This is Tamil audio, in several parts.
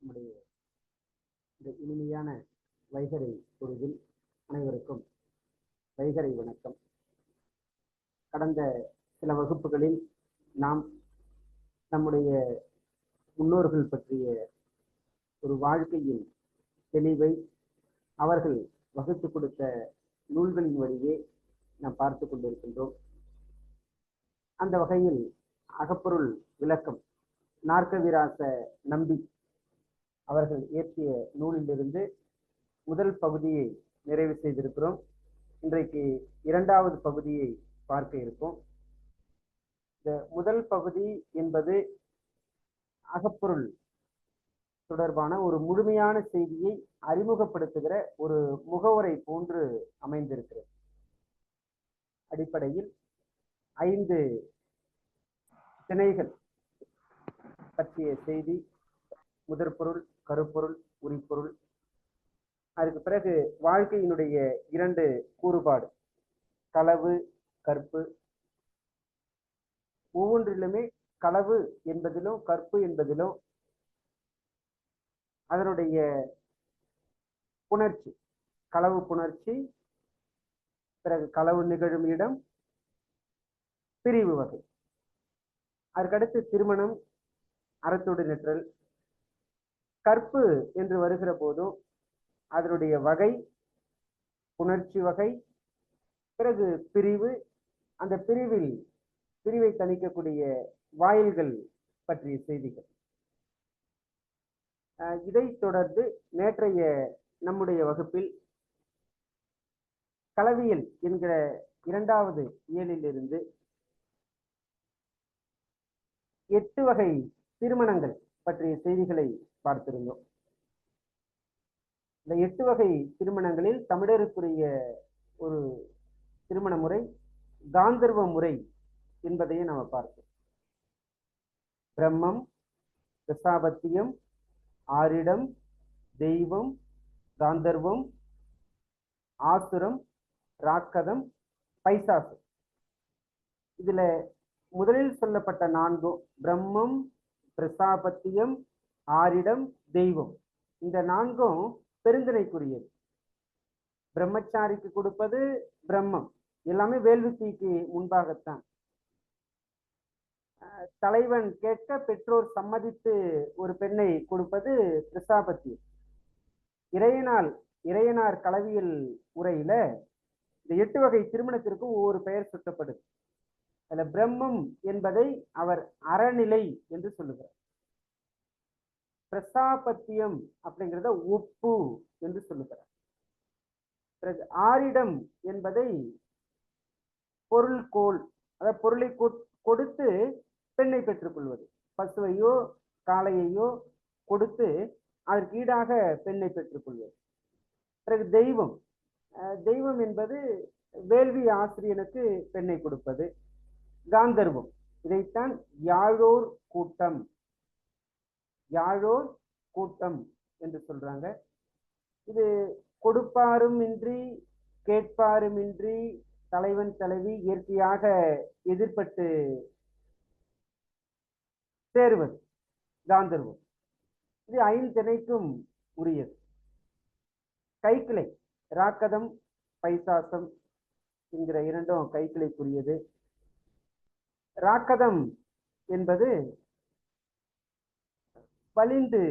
நம்முடைய இந்த இனிமையான வைகறை பொழுதில் அனைவருக்கும் வைகறை வணக்கம். கடந்த சில வகுப்புகளில் நாம் நம்முடைய முன்னோர்கள் பற்றிய ஒரு வாழ்க்கையின் தெளிவை அவர்கள் வகுத்து கொடுத்த நூல்களின் வழியே நாம் பார்த்து கொண்டிருக்கின்றோம். அந்த வகையில் அகப்பொருள் விளக்கம் நாற்கவிராச நம்பி அவர்கள் இயற்றிய நூலிலிருந்து முதல் பகுதியை நிறைவு செய்திருக்கிறோம். இன்றைக்கு இரண்டாவது பகுதியை பார்க்க இருக்கோம். இந்த முதல் பகுதி என்பது அகப்பொருள் தொடர்பான ஒரு முழுமையான செய்தியை அறிமுகப்படுத்துகிற ஒரு முகவுரை போன்று அமைந்திருக்கிறது. அடிப்படையில் 5 திணைகள் பற்றிய செய்தி: முதற்பொருள், கருப்பொருள், உரிப்பொருள். அதுக்கு பிறகு வாழ்க்கையினுடைய 2 கூறுபாடு, களவு, கற்பு. ஒவ்வொன்றிலுமே களவு என்பதிலும் கற்பு என்பதிலும் அதனுடைய புணர்ச்சி, களவு புணர்ச்சி, பிறகு களவு நிகழும் இடம், பிரிவு வகை. அதற்கடுத்து திருமணம், அறத்தொடு நிற்றல். கற்பு என்று வருகிற போதும் அதனுடைய வகை, புணர்ச்சி வகை, பிறகு பிரிவு, அந்த பிரிவை தணிக்கக்கூடிய வாயில்கள் பற்றிய செய்திகள். இதைத் தொடர்ந்து நேற்றைய நம்முடைய வகுப்பில் களவியல் என்கிற 2வது இயலிலிருந்து 8 வகை திருமணங்கள் பற்றிய செய்திகளை பார்த்திருந்தோம். இந்த 8 வகை திருமணங்களில் தமிழருக்குரிய ஒரு திருமண முறை காந்தர்வ முறை என்பதையும் நம்ம பார்த்தோம். பிரம்மம், தசாபத்தியம், ஆரிடம், தெய்வம், காந்தர்வம், ஆசுரம், ராக்கதம், பைசாசம். இதுல முதலில் சொல்லப்பட்ட 4 பிரம்மம், பிரசாபத்தியம், ஆரிடம், தெய்வம், இந்த 4ம் பெருந்திணைக்குரியது. பிரம்மச்சாரிக்கு கொடுப்பது பிரம்மம், எல்லாமே வேள்விக்கு முன்பாகத்தான். தலைவன் கேட்க பெற்றோர் சம்மதித்து ஒரு பெண்ணை கொடுப்பது பிரசாபத்தியம். இறையனார் களவியல் உரையில இந்த 8 வகை திருமணத்திற்கும் ஒவ்வொரு பெயர் சுட்டப்படுது. அதுல பிரம்மம் என்பதை அவர் அறநிலை என்று சொல்லுகிறார். பிரசாபத்தியம் அப்படிங்கிறத ஒப்பு என்று சொல்லுகிறார். பிறகு ஆரிடம் என்பதை பொருள்கோள், அதாவது பொருளை கொடுத்து பெண்ணை பெற்றுக் கொள்வது. பசுவையோ காளையையோ கொடுத்து அதற்கு ஈடாக பெண்ணை பெற்றுக் கொள்வது. பிறகு தெய்வம் என்பது வேள்வி ஆசிரியனுக்கு பெண்ணை கொடுப்பது. காந்தர்வம், இதைத்தான் யாழோர் கூட்டம் என்று சொல்றாங்க. இது கொடுப்பாரும் இன்றி கேட்பாரும் இன்றி தலைவன் தலைவி இயற்கையாக எதிர்பட்டு சேருவது காந்தர்வம். இது 5 திணைக்கும் உரியது. கைக்கிளை, ராக்கதம், பைசாசம் என்கிற 2ம் கைக்கிளைக்குரியது. ராக்கதம் என்பது வலிந்து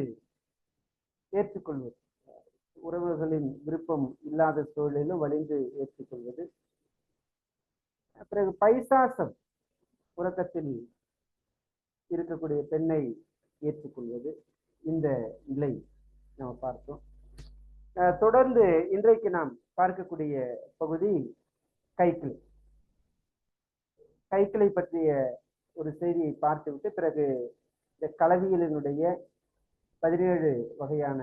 ஏற்றுக்கொள்வது, உறவுகளின் விருப்பம் இல்லாத சூழலிலும் வலிந்து ஏற்றுக்கொள்வது. பிறகு பைசாசம், உறக்கத்தில் இருக்கக்கூடிய பெண்ணை ஏற்றுக்கொள்வது. இந்த நிலை நம்ம பார்த்தோம். தொடர்ந்து இன்றைக்கு நாம் பார்க்கக்கூடிய பகுதி கைக்கிளை. கைக்கிளை பற்றிய ஒரு செய்தியை பார்த்துவிட்டு பிறகு இந்த களவியலினுடைய 17 வகையான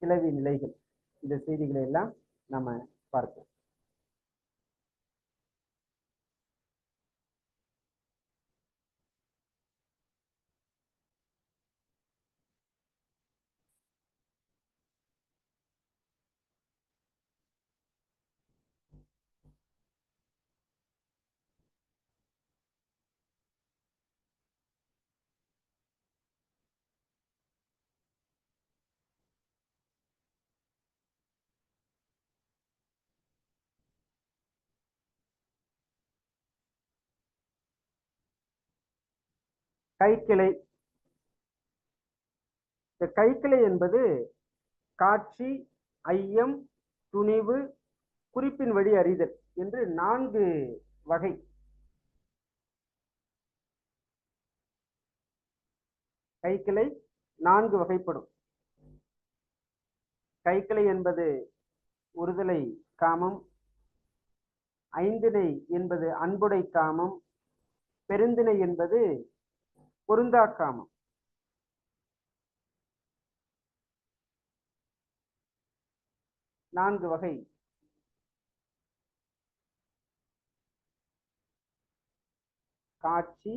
கிளவி நிலைகள், இந்த செய்திகளை எல்லாம் நம்ம பார்ப்போம். கைக்கிளை. இந்த கைக்கிளை என்பது காட்சி, ஐயம், துணிவு, குறிப்பின் வழி அறிதல் என்று 4 வகை. கைக்கிளை 4 வகைப்படும். கைக்கிளை என்பது ஒருதலை காமம், ஐந்திணை என்பது அன்புடை காமம், பெருந்திணை என்பது பொருந்தா காமம். நான்கு வகை. காட்சி,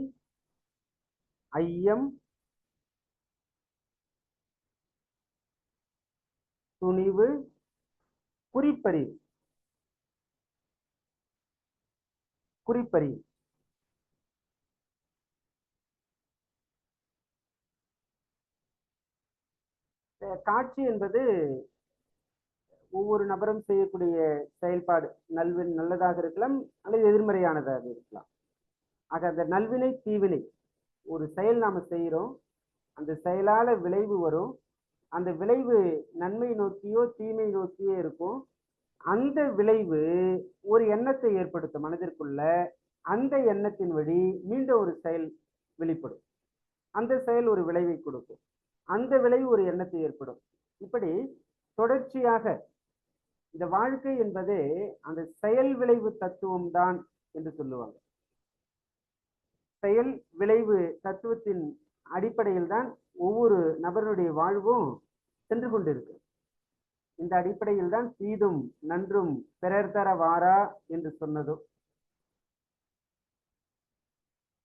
ஐயம், துணிவு, குறிப்பறிவு. குறிப்பறிவு காட்சி என்பது ஒவ்வொரு நபரும் செய்யக்கூடிய செயல்பாடு நல்லதாக இருக்கலாம் அல்லது எதிர்மறையானதாக இருக்கலாம். ஆக அந்த நல்வினை தீவினை, ஒரு செயல் நாம செய்யறோம், அந்த செயலால விளைவு வரும். அந்த விளைவு நன்மை நோக்கியோ தீமை நோக்கியோ இருக்கும். அந்த விளைவு ஒரு எண்ணத்தை ஏற்படுத்தும் மனதிற்குள்ள. அந்த எண்ணத்தின் வழி மீண்டும் ஒரு செயல் வெளிப்படும். அந்த செயல் ஒரு விளைவை கொடுக்கும். அந்த விளைவு ஒரு எண்ணத்தை ஏற்படும். இப்படி தொடர்ச்சியாக இந்த வாழ்க்கை என்பது அந்த செயல் விளைவு தத்துவம் தான் என்று சொல்லுவாங்க. செயல் விளைவு தத்துவத்தின் அடிப்படையில் தான் ஒவ்வொரு நபருடைய வாழ்வும் சென்று கொண்டிருக்கு. இந்த அடிப்படையில் தான் தீதும் நன்றும் பிறர் தர வாரா என்று சொன்னதும்,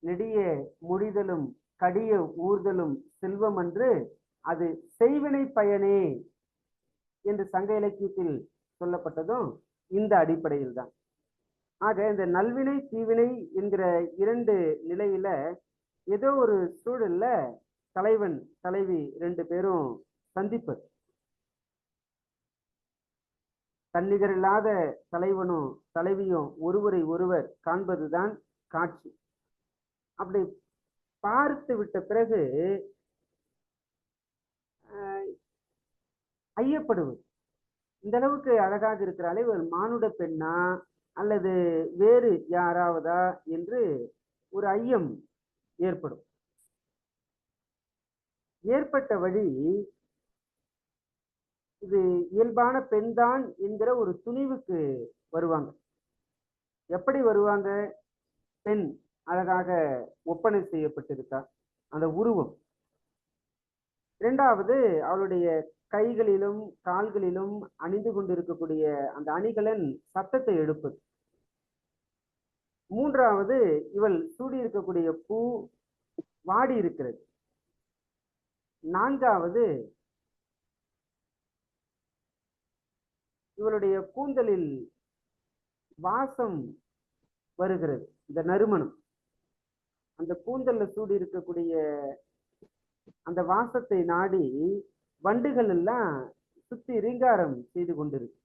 நெடிய முடிதலும் கடிய ஊர்தலும் செல்வம் என்று அது செய்வினை பயனே என்று சங்க இலக்கியத்தில் சொல்லப்பட்டதும் இந்த அடிப்படையில் தான். ஆக இந்த நல்வினை தீவினை என்கிற 2 நிலையில ஏதோ ஒரு சூழல்ல தலைவன் தலைவி 2 பேரும் சந்திப்பது. தன்னிகரில்லாத தலைவனும் தலைவியும் ஒருவரை ஒருவர் காண்பதுதான் காட்சி. அப்படி பார்த்து விட்ட பிறகு ஐயப்படுவது, இந்த அளவுக்கு அழகாக இருக்கிறாளே ஒரு மானுட பெண்ணா அல்லது வேறு யாராவதா என்று ஒரு ஐயம் ஏற்படும். ஏற்பட்ட வழி இது இயல்பான பெண்தான் என்கிற ஒரு துணிவுக்கு வருவாங்க. எப்படி வருவாங்க? பெண் அழகாக ஒப்பனை செய்யப்பட்டிருக்கா, அந்த உருவம். இரண்டாவது, அவளுடைய கைகளிலும் கால்களிலும் அணிந்து கொண்டிருக்கக்கூடிய அந்த அணிகலன் சத்தத்தை எழுப்புது. மூன்றாவது, இவள் சூடியிருக்கக்கூடிய பூ வாடி இருக்கிறது. நான்காவது, இவளுடைய கூந்தலில் வாசம் வருகிறது, இந்த நறுமணம். அந்த கூந்தல்ல சூடி இருக்கக்கூடிய அந்த வாசத்தை நாடி வண்டுகள் எல்லாம் சுத்தி ரீங்காரம் செய்து கொண்டிருக்கு.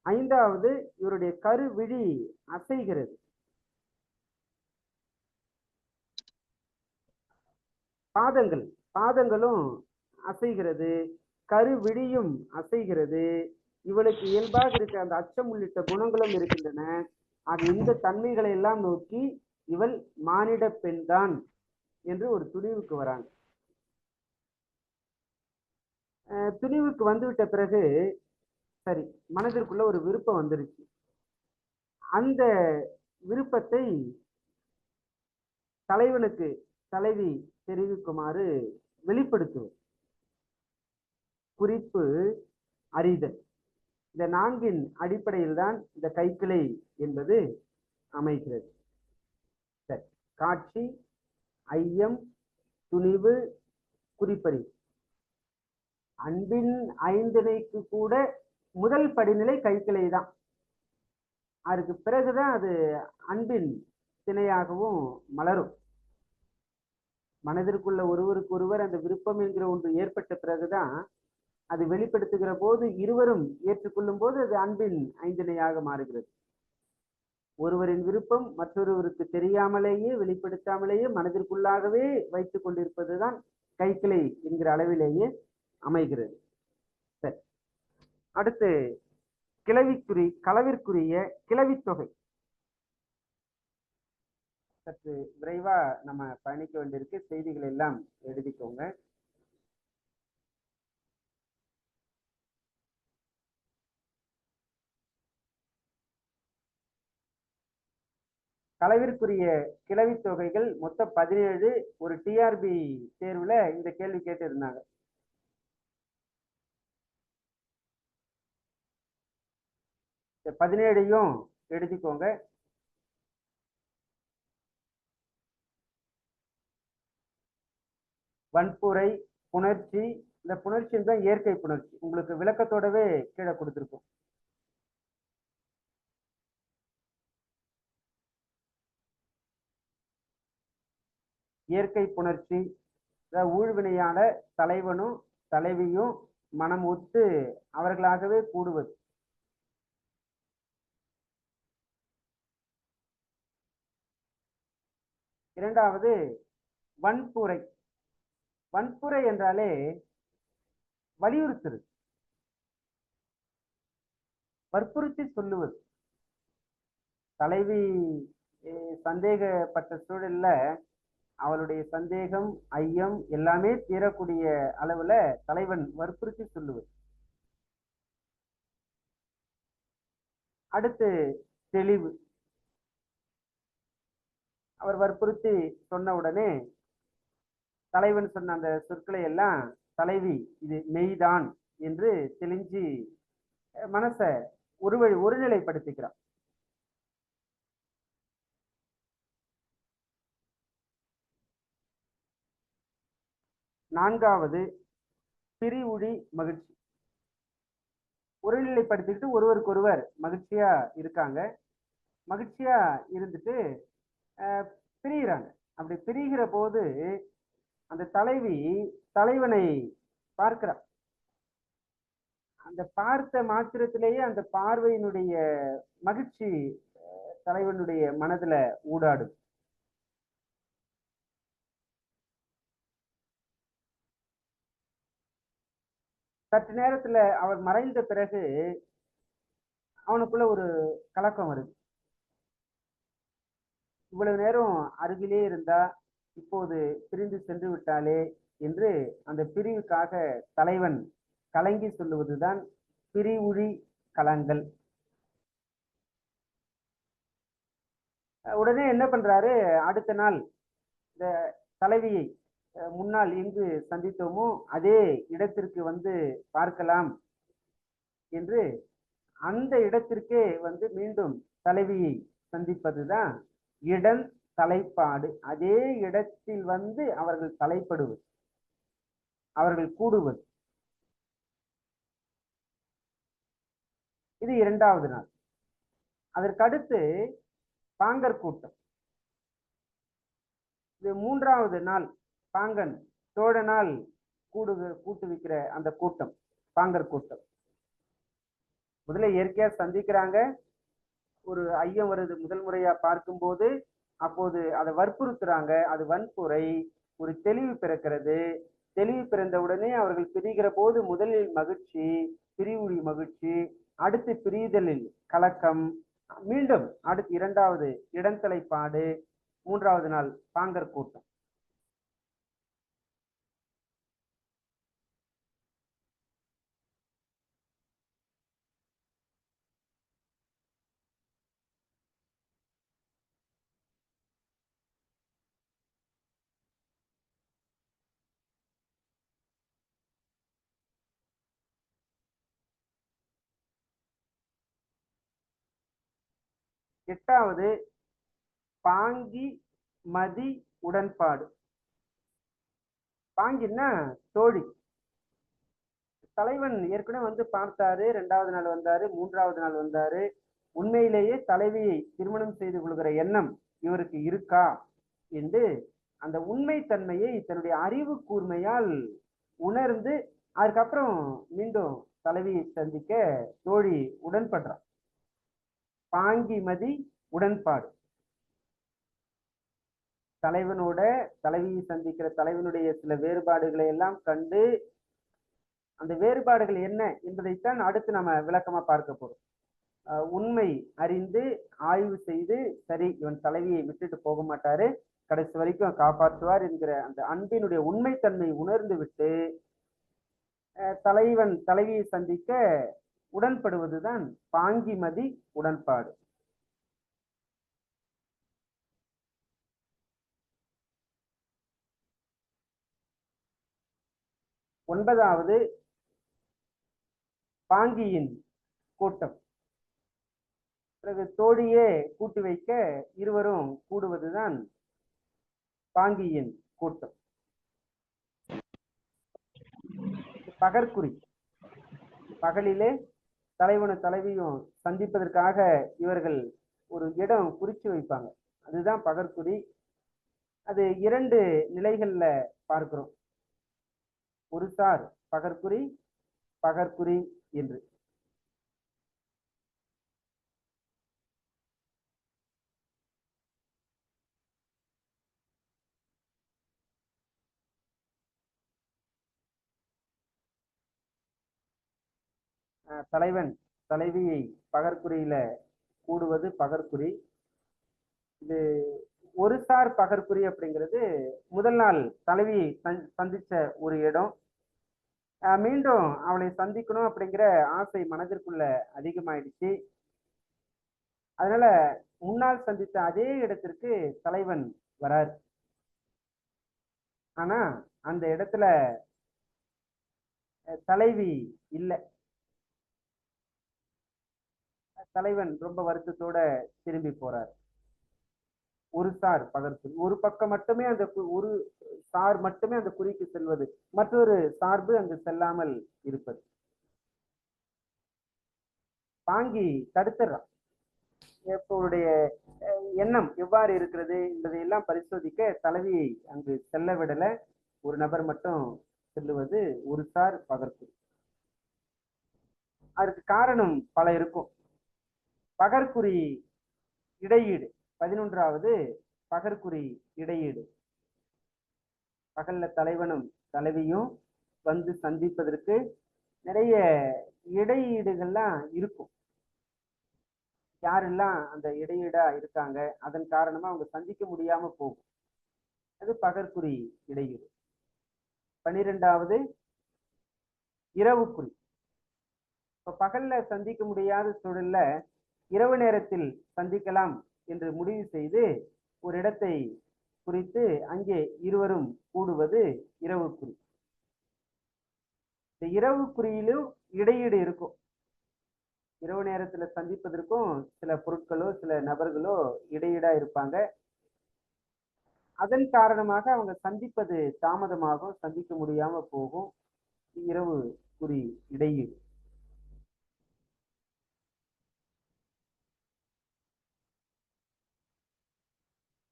ஐந்தாவது, இவருடைய கருவிழி அசைகிறது. பாதங்களும் அசைகிறது, கருவிழியும் அசைகிறது. இவளுக்கு இயல்பாக இருக்க அந்த அச்சம் உள்ளிட்ட குணங்களும் இருக்கின்றன. ஆக இந்த தன்மைகளை எல்லாம் நோக்கி இவள் மானிட பெண் தான் என்று ஒரு துணிவுக்கு வராங்க. துணிவுக்கு வந்துவிட்ட பிறகு சரி, மனதிற்குள்ள ஒரு விருப்பம் வந்துருச்சு. அந்த விருப்பத்தை தலைவனுக்கு தலைவி தெரிவிக்குமாறு வெளிப்படுத்துவது. குறிப்பு, அறிதல், இந்த 4 அடிப்படையில் தான் இந்த கைக்கிளை என்பது அமைகிறது. சரி, காட்சி, ஐயம், துணிவு, குறிப்பறிவு. அன்பின் ஐந்திணைக்கு கூட முதல் படிநிலை கைக்கிளை தான். அதுக்கு பிறகுதான் அது அன்பின் திணையாகவும் மலரும். மனதிற்குள்ள ஒருவருக்கு ஒருவர் அந்த விருப்பம் என்கிற ஒன்று ஏற்பட்ட பிறகுதான் அது வெளிப்படுத்துகிற போது இருவரும் ஏற்றுக்கொள்ளும் போது அது அன்பின் ஐந்திணையாக மாறுகிறது. ஒருவரின் விருப்பம் மற்றொருவருக்கு தெரியாமலேயே வெளிப்படுத்தாமலேயே மனதிற்குள்ளாகவே வைத்துக் கொண்டிருப்பதுதான் கைக்கிளை என்கிற அளவிலேயே அமைகிறது. சரி, அடுத்து களவிற்குரிய கிளவித்தொகை. சற்று விரைவா நம்ம பயணிக்க வேண்டியிருக்கு. செய்திகள் எல்லாம் எழுதிக்கோங்க. களவிற்குரிய கிளவித்தொகைகள் மொத்தம் 17. ஒரு டிஆர்பி தேர்வுல இந்த கேள்வி கேட்டு இருந்தாங்க. இந்த 17ஐயும் எழுதிக்கோங்க. வன்புரை, புணர்ச்சி. இந்த புணர்ச்சி தான் இயற்கை புணர்ச்சி. உங்களுக்கு விளக்கத்தோடவே கீழே கொடுத்திருக்கும். இயற்கை புணர்ச்சி ஊழ்வினையான தலைவனும் தலைவியும் மனம் ஒத்து அவர்களாகவே கூடுவது. இரண்டாவது வன்புரை. வன்புரை என்றாலே வலியுறுத்துறது, வற்புறுத்தி சொல்லுவது. தலைவி சந்தேகப்பட்ட சூழல்ல அவளுடைய சந்தேகம், ஐயம் எல்லாமே தீரக்கூடிய அளவுல தலைவன் வற்புறுத்தி சொல்லுவது. அடுத்து தெளிவு. அவர் வற்புறுத்தி சொன்ன உடனே தலைவன் சொன்ன அந்த சொற்களை எல்லாம் தலைவி இது மெய்தான் என்று தெளிஞ்சு மனச ஒருநிலைப்படுத்திக்கிறான். நான்காவது பிரிவுழி மகிழ்ச்சி. ஒருநிலைப்படுத்திக்கிட்டு ஒருவருக்கொருவர் மகிழ்ச்சியா இருக்காங்க. மகிழ்ச்சியா இருந்துட்டு பிரிகிறாங்க. அப்படி பிரிகிற போது அந்த தலைவி தலைவனை பார்க்கிறார். அந்த பார்த்த மாத்திரத்திலேயே அந்த பார்வையினுடைய மகிழ்ச்சி தலைவனுடைய மனதுல ஊடாடும். சற்று நேரத்துல அவர் மறைந்த பிறகு அவனுக்குள்ள ஒரு கலக்கம் வருது. இவ்வளவு நேரம் அருகிலே இருந்தா இப்போது பிரிந்து சென்று விட்டாலே என்று அந்த பிரிவுக்காக தலைவன் கலங்கி சொல்லுவதுதான் பிரிவுழி கலங்கல். உடனே என்ன பண்றாரு, அடுத்த நாள் இந்த தலைவியை முன்னால் எங்கு சந்தித்தோமோ அதே இடத்திற்கு வந்து பார்க்கலாம் என்று அந்த இடத்திற்கே வந்து மீண்டும் தலைவியை சந்திப்பதுதான் இடம் தலைப்பாடு. அதே இடத்தில் வந்து அவர்கள் தலைப்படுவது, அவர்கள் கூடுவது. இது இரண்டாவது நாள். அதற்கடுத்து பாங்கர் கூட்டம். இது மூன்றாவது நாள். பாங்கன் சோழனால் கூட்டுவிக்கிற அந்த கூட்டம் பாங்கர் கூட்டம். முதல்ல இயற்கையா சந்திக்கிறாங்க. ஒரு ஐயம் வருது முதல் முறையா பார்க்கும்போது. அப்போது அதை வற்புறுத்துறாங்க. அது வன்புரை. ஒரு தெளிவு பிறக்கிறது. தெளிவு பிறந்த உடனே அவர்கள் பிரிகிற போது முதலில் மகிழ்ச்சி, பிரிவுழி மகிழ்ச்சி. அடுத்து பிரிதலில் கலக்கம். மீண்டும் அடுத்து இரண்டாவது இடந்தலைப்பாடு. மூன்றாவது நாள் பாங்கர் கூட்டம். எட்டாவது பாங்கி மதி உடன்பாடு. பாங்கின்னா தோழி. தலைவன் ஏற்கனவே வந்து பார்த்தாரு. இரண்டாவது நாள் வந்தாரு, மூன்றாவது நாள் வந்தாரு. உண்மையிலேயே தலைவியை திருமணம் செய்து கொள்கிற எண்ணம் இவருக்கு இருக்கா என்று அந்த உண்மை தன்மையை தன்னுடைய அறிவு கூர்மையால் உணர்ந்து அதுக்கப்புறம் மீண்டும் தலைவியை சந்திக்க தோழி உடன்படுறான். பாங்கிமதி உடன்பாடு. தலைவனோட தலைவியை சந்திக்கிற தலைவனுடைய சில வேறுபாடுகளை எல்லாம் கண்டு அந்த வேறுபாடுகள் என்ன என்பதைத்தான் அடுத்து நம்ம விளக்கமா பார்க்க போறோம். உண்மை அறிந்து ஆய்வு செய்து, சரி இவன் தலைவியை விட்டுட்டு போக மாட்டாரு, கடைசி வரைக்கும் காப்பாற்றுவார் என்கிற அந்த அன்பினுடைய உண்மைத்தன்மை உணர்ந்து விட்டு தலைவன் தலைவியை சந்திக்க உடன்படுவதுதான் பாங்கிமதி உடன்பாடு. ஒன்பதாவது பாங்கியின் கூட்டம். பிறகு தோழியே கூட்டி வைக்க இருவரும் கூடுவதுதான் பாங்கியின் கூட்டம். பகற்குறி. பகலிலே தலைவனும் தலைவியும் சந்திப்பதற்காக இவர்கள் ஒரு இடம் குறிச்சு வைப்பாங்க, அதுதான் பகற்குறி. அது இரண்டு நிலைகள்ல பார்க்கிறோம். ஒரு சார் பகற்குறி, பகற்குறி என்று. தலைவன் தலைவியை பகற்குறியில கூடுவது பகற்குறி. இது ஒரு சார் பகற்குறி அப்படிங்கிறது முதல் நாள் தலைவியை சந்திச்ச ஒரு இடம். மீண்டும் அவளை சந்திக்கணும் அப்படிங்கிற ஆசை மனதிற்குள்ள அதிகமாயிடுச்சு. அதனால முன்னால் சந்தித்த அதே இடத்திற்கு தலைவன் வரார். ஆனா அந்த இடத்துல தலைவி இல்லை. தலைவன் ரொம்ப வருத்தத்தோட திரும்பி போறார். ஒரு சார் பகற்குறி, ஒரு பக்கம் மட்டுமே அந்த ஒரு சார் மட்டுமே அந்த குறிக்கு செல்வது, மற்றொரு சார்பு அங்கு செல்லாமல் இருப்பது. பாங்கி தடுத்துறான். அவருடைய எண்ணம் எவ்வாறு இருக்கிறது என்பதையெல்லாம் பரிசோதிக்க தலைவியை அங்கு செல்ல விடல. ஒரு நபர் மட்டும் செல்லுவது ஒரு சார் பகற்குறி. அதற்கு காரணம் பல இருக்கும். பகற்குறி இடையீடு, 11வது பகற்குறி இடையீடு. பகல்ல தலைவனும் தலைவியும் வந்து சந்திப்பதற்கு நிறைய இடையீடுகள்லாம் இருக்கும். யாரெல்லாம் அந்த இடையீடா இருக்காங்க, அதன் காரணமா அவங்க சந்திக்க முடியாம போகும். அது பகற்குறி இடையீடு. 12வது இரவுக்குறி. இப்ப பகல்ல சந்திக்க முடியாத சூழல்ல இரவு நேரத்தில் சந்திக்கலாம் என்று முடிவு செய்து ஒரு இடத்தை குறித்து அங்கே இருவரும் கூடுவது இரவுக்குறி. இந்த இரவுக்குறியிலும் இடையீடு இருக்கும். இரவு நேரத்துல சந்திப்பதற்கும் சில பொருட்களோ சில நபர்களோ இடையீடா இருப்பாங்க. அதன் காரணமாக அவங்க சந்திப்பது தாமதமாகும், சந்திக்க முடியாம போகும். இரவு குறி இடையீடு.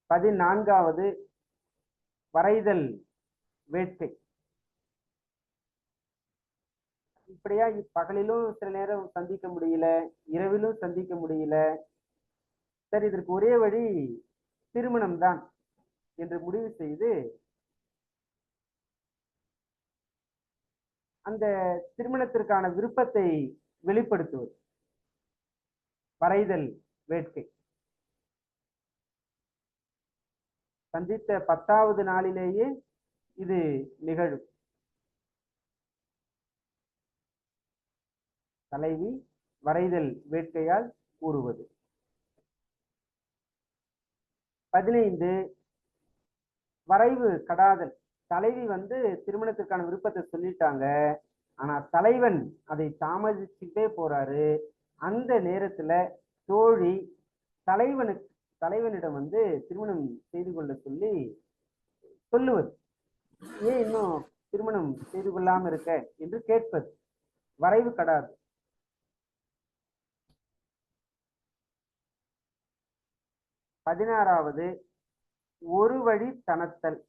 பதினான்காவது வரைதல் வேட்கை. இப்படியா பகலிலும் சில நேரம் சந்திக்க முடியல, இரவிலும் சந்திக்க முடியல, சரி இதற்கு ஒரே வழி திருமணம் தான் என்று முடிவு செய்து அந்த திருமணத்திற்கான விருப்பத்தை வெளிப்படுத்துவது வரைதல் வேட்கை. சந்தித்த 10வது நாளிலேயே இது நிகழும். தலைவி வரைதல் வேட்கையால் கூறுவது. 15 வரைவு கடாதல். தலைவி வந்து திருமணத்திற்கான விருப்பத்தை சொல்லிட்டாங்க, ஆனா தலைவன் அதை தாமதிச்சுட்டே போறாரு. அந்த நேரத்துல தோழி தலைவனிடம் வந்து திருமணம் செய்து கொள்ள சொல்லி சொல்லுவது. ஏன் இன்னும் திருமணம் செய்து கொள்ளாம இருக்க என்று கேட்பது வரைவு கடாது. 16வது ஒரு வழி தனத்தல்.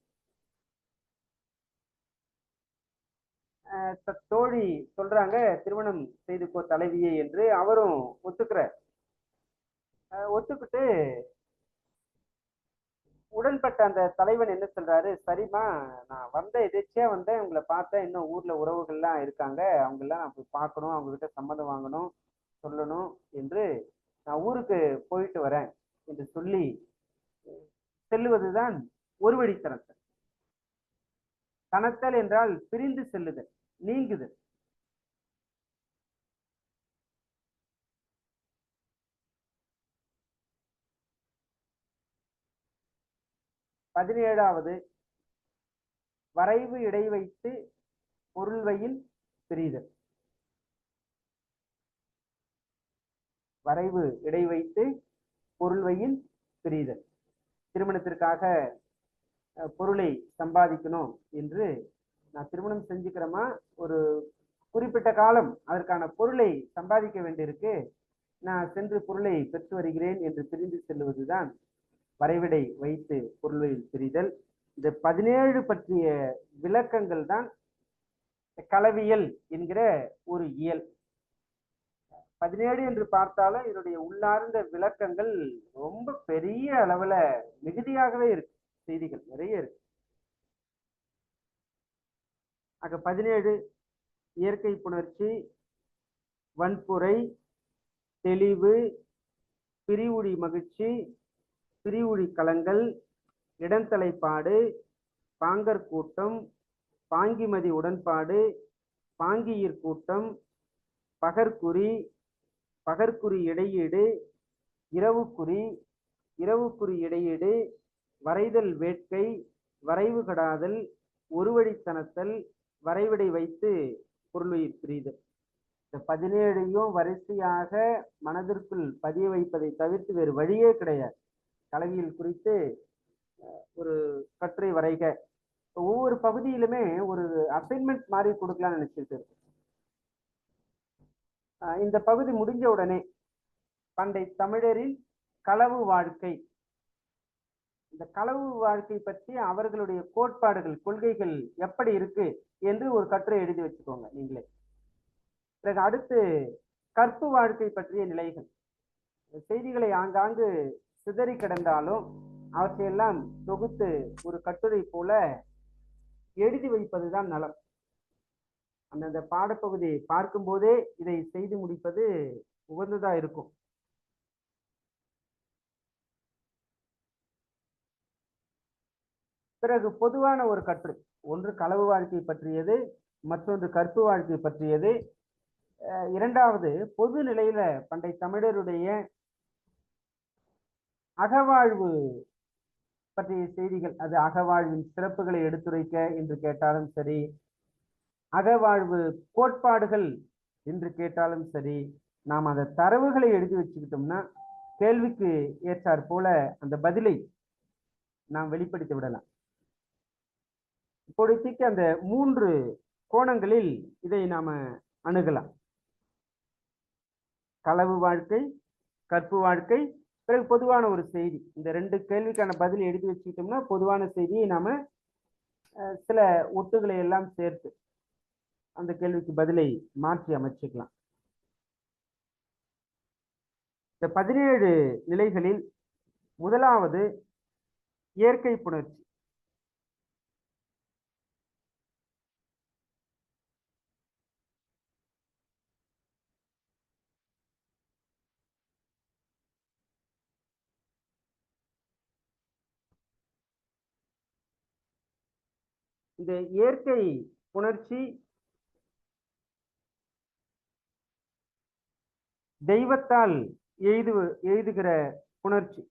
தோழி சொல்றாங்க திருமணம் செய்துக்கோ தலைவியை என்று, அவரும் ஒத்துக்கிறார். ஒத்துக்கிட்டு உடன்பட்ட அந்த தலைவன் என்ன சொல்றாரு, சரிம்மா, நான் எதேச்சியா வந்தேன், உங்களை பார்த்தேன், இன்னும் ஊர்ல உறவுகள்லாம் இருக்காங்க, அவங்க எல்லாம் நான் போய் பார்க்கணும், அவங்க கிட்ட சம்மதம் வாங்கணும், சொல்லணும் என்று நான் ஊருக்கு போயிட்டு வரேன் என்று சொல்லி செல்லுவதுதான் ஒரு வழித்தனத்தல். தனத்தல் என்றால் பிரிந்து செல்லுதல், நீங்குதல். பதினேழாவது, வரைவு இடை வைத்து பொருள்வையில் பிரிதல். வரைவு இடை வைத்து பொருள்வையில் பிரிதல். திருமணத்திற்காக பொருளை சம்பாதிக்கணும் என்று நான் திருமணம் செஞ்சுக்கிறேமா, ஒரு குறிப்பிட்ட காலம் அதற்கான பொருளை சம்பாதிக்க வேண்டியிருக்கு, நான் சென்று பொருளை பெற்று வருகிறேன் என்று பிரிந்து செல்வதுதான் வரைவிடை வைத்து பொருள்வையில் பிரிதல். இந்த 17 பற்றிய விளக்கங்கள் தான் களவியல் என்கிற ஒரு இயல். 17 என்று பார்த்தாலும் இதனுடைய உள்ளார்ந்த விளக்கங்கள் ரொம்ப பெரிய அளவுல மிகுதியாகவே இருக்கு, செய்திகள் நிறைய இருக்கு. ஆக 17 இயற்கை புணர்ச்சி, வன்புரை, தெளிவு, பிரிவுடி மகிழ்ச்சி, பிரிவுடி களங்கள், இடந்தலைப்பாடு, பாங்கர் கூட்டம், பாங்கிமதி உடன்பாடு, பாங்கியிர் கூட்டம், பகற்குறி, பகற்குறி இடையீடு, இரவுக்குறி, இரவுக்குறி இடையீடு, வரைதல் வேட்கை, வரைவு கடாதல், ஒரு வழித்தனத்தல், வரைவிடை வைத்து பொருளுயிர் பிரிதல். இந்த 17ஐயும் வரிசையாக மனதிற்குள் பதிய வைப்பதை தவிர்த்து வேறு வழியே கிடையாது. களவியல் குறித்து ஒரு கட்டுரை வரைக, ஒவ்வொரு பகுதியிலுமே ஒரு அசைன்மெண்ட் மாதிரி கொடுக்கலாம்னு நினைச்சிட்டு இருக்கு. இந்த பகுதி முடிஞ்ச உடனே பண்டை தமிழரின் களவு வாழ்க்கை, இந்த களவு வாழ்க்கை பற்றி அவர்களுடைய கோட்பாடுகள், கொள்கைகள் எப்படி இருக்கு என்று ஒரு கட்டுரை எழுதி வச்சுக்கோங்க நீங்களே. பிறகு அடுத்து கற்பு வாழ்க்கை பற்றிய நிலைகள், செய்திகளை ஆங்காங்கு சிதறி கிடந்தாலும் அவற்றையெல்லாம் தொகுத்து ஒரு கட்டுரை போல எழுதி வைப்பதுதான் நலம். அந்த பாடப்பகுதியை பார்க்கும் போதே இதை செய்து முடிப்பது உகந்ததா இருக்கும். பிறகு பொதுவான ஒரு கட்டுரை, ஒன்று களவு வாழ்க்கை பற்றியது, மற்றொன்று கற்பு வாழ்க்கை பற்றியது. இரண்டாவது பொது நிலையில பண்டை தமிழருடைய அகவாழ்வு பற்றிய செய்திகள், அது அகவாழ்வின் சிறப்புகளை எடுத்துரைக்க என்று கேட்டாலும் சரி, அகவாழ்வு கோட்பாடுகள் என்று கேட்டாலும் சரி, நாம் அந்த தரவுகளை எழுதி வச்சுக்கிட்டோம்னா கேள்விக்கு ஏற்றாற் போல அந்த பதிலை நாம் வெளிப்படுத்தி விடலாம். இப்போதைக்கு அந்த 3 கோணங்களில் இதை நாம அணுகலாம். களவு வாழ்க்கை, கற்பு வாழ்க்கை, பிறகு பொதுவான ஒரு செய்தி. இந்த 2 கேள்விக்கான பதில் எழுதி வச்சுக்கிட்டோம்னா பொதுவான செய்தியை நாம சில ஒட்டுகளை எல்லாம் சேர்த்து அந்த கேள்விக்கு பதிலை மாற்றி அமைச்சுக்கலாம். இந்த 17 நிலைகளில் முதலாவது இயற்கை புணர்ச்சி. இந்த இயற்கை புணர்ச்சி தெய்வத்தால் எய்துகிற புணர்ச்சி.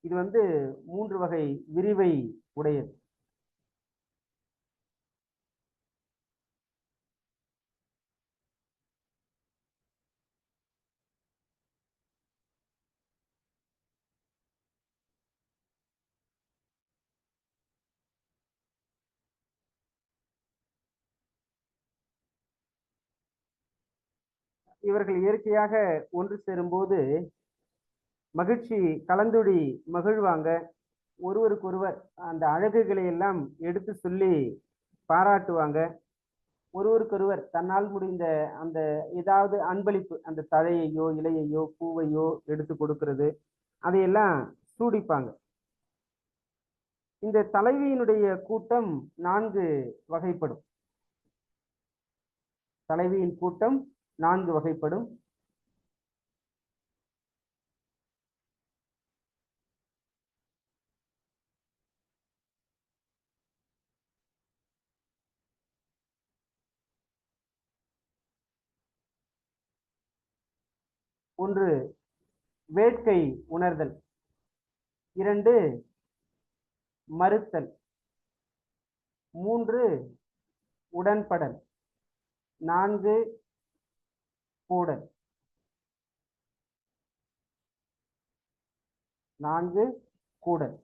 இது 3 வகை விரிவை உடையது. இவர்கள் இயற்கையாக ஒன்று சேரும்போது மகிழ்ச்சி கலந்துடி மகிழ்வாங்க. ஒருவருக்கொருவர் அந்த அழகுகளை எல்லாம் எடுத்து சொல்லி பாராட்டுவாங்க. ஒருவருக்கொருவர் தன்னால் முடிந்த அந்த ஏதாவது அன்பளிப்பு, அந்த தழையையோ இலையையோ பூவையோ எடுத்து கொடுக்கிறது. அதையெல்லாம் சூடிப்பாங்க. இந்த தலைவியினுடைய கூட்டம் 4 வகைப்படும். தலைவியின் கூட்டம் 4 வகைப்படும். ஒன்று வேட்கை உணர்தல், 2 மறுத்தல், 3 உடன்படல், 4 கூடல். 4 கூடல்.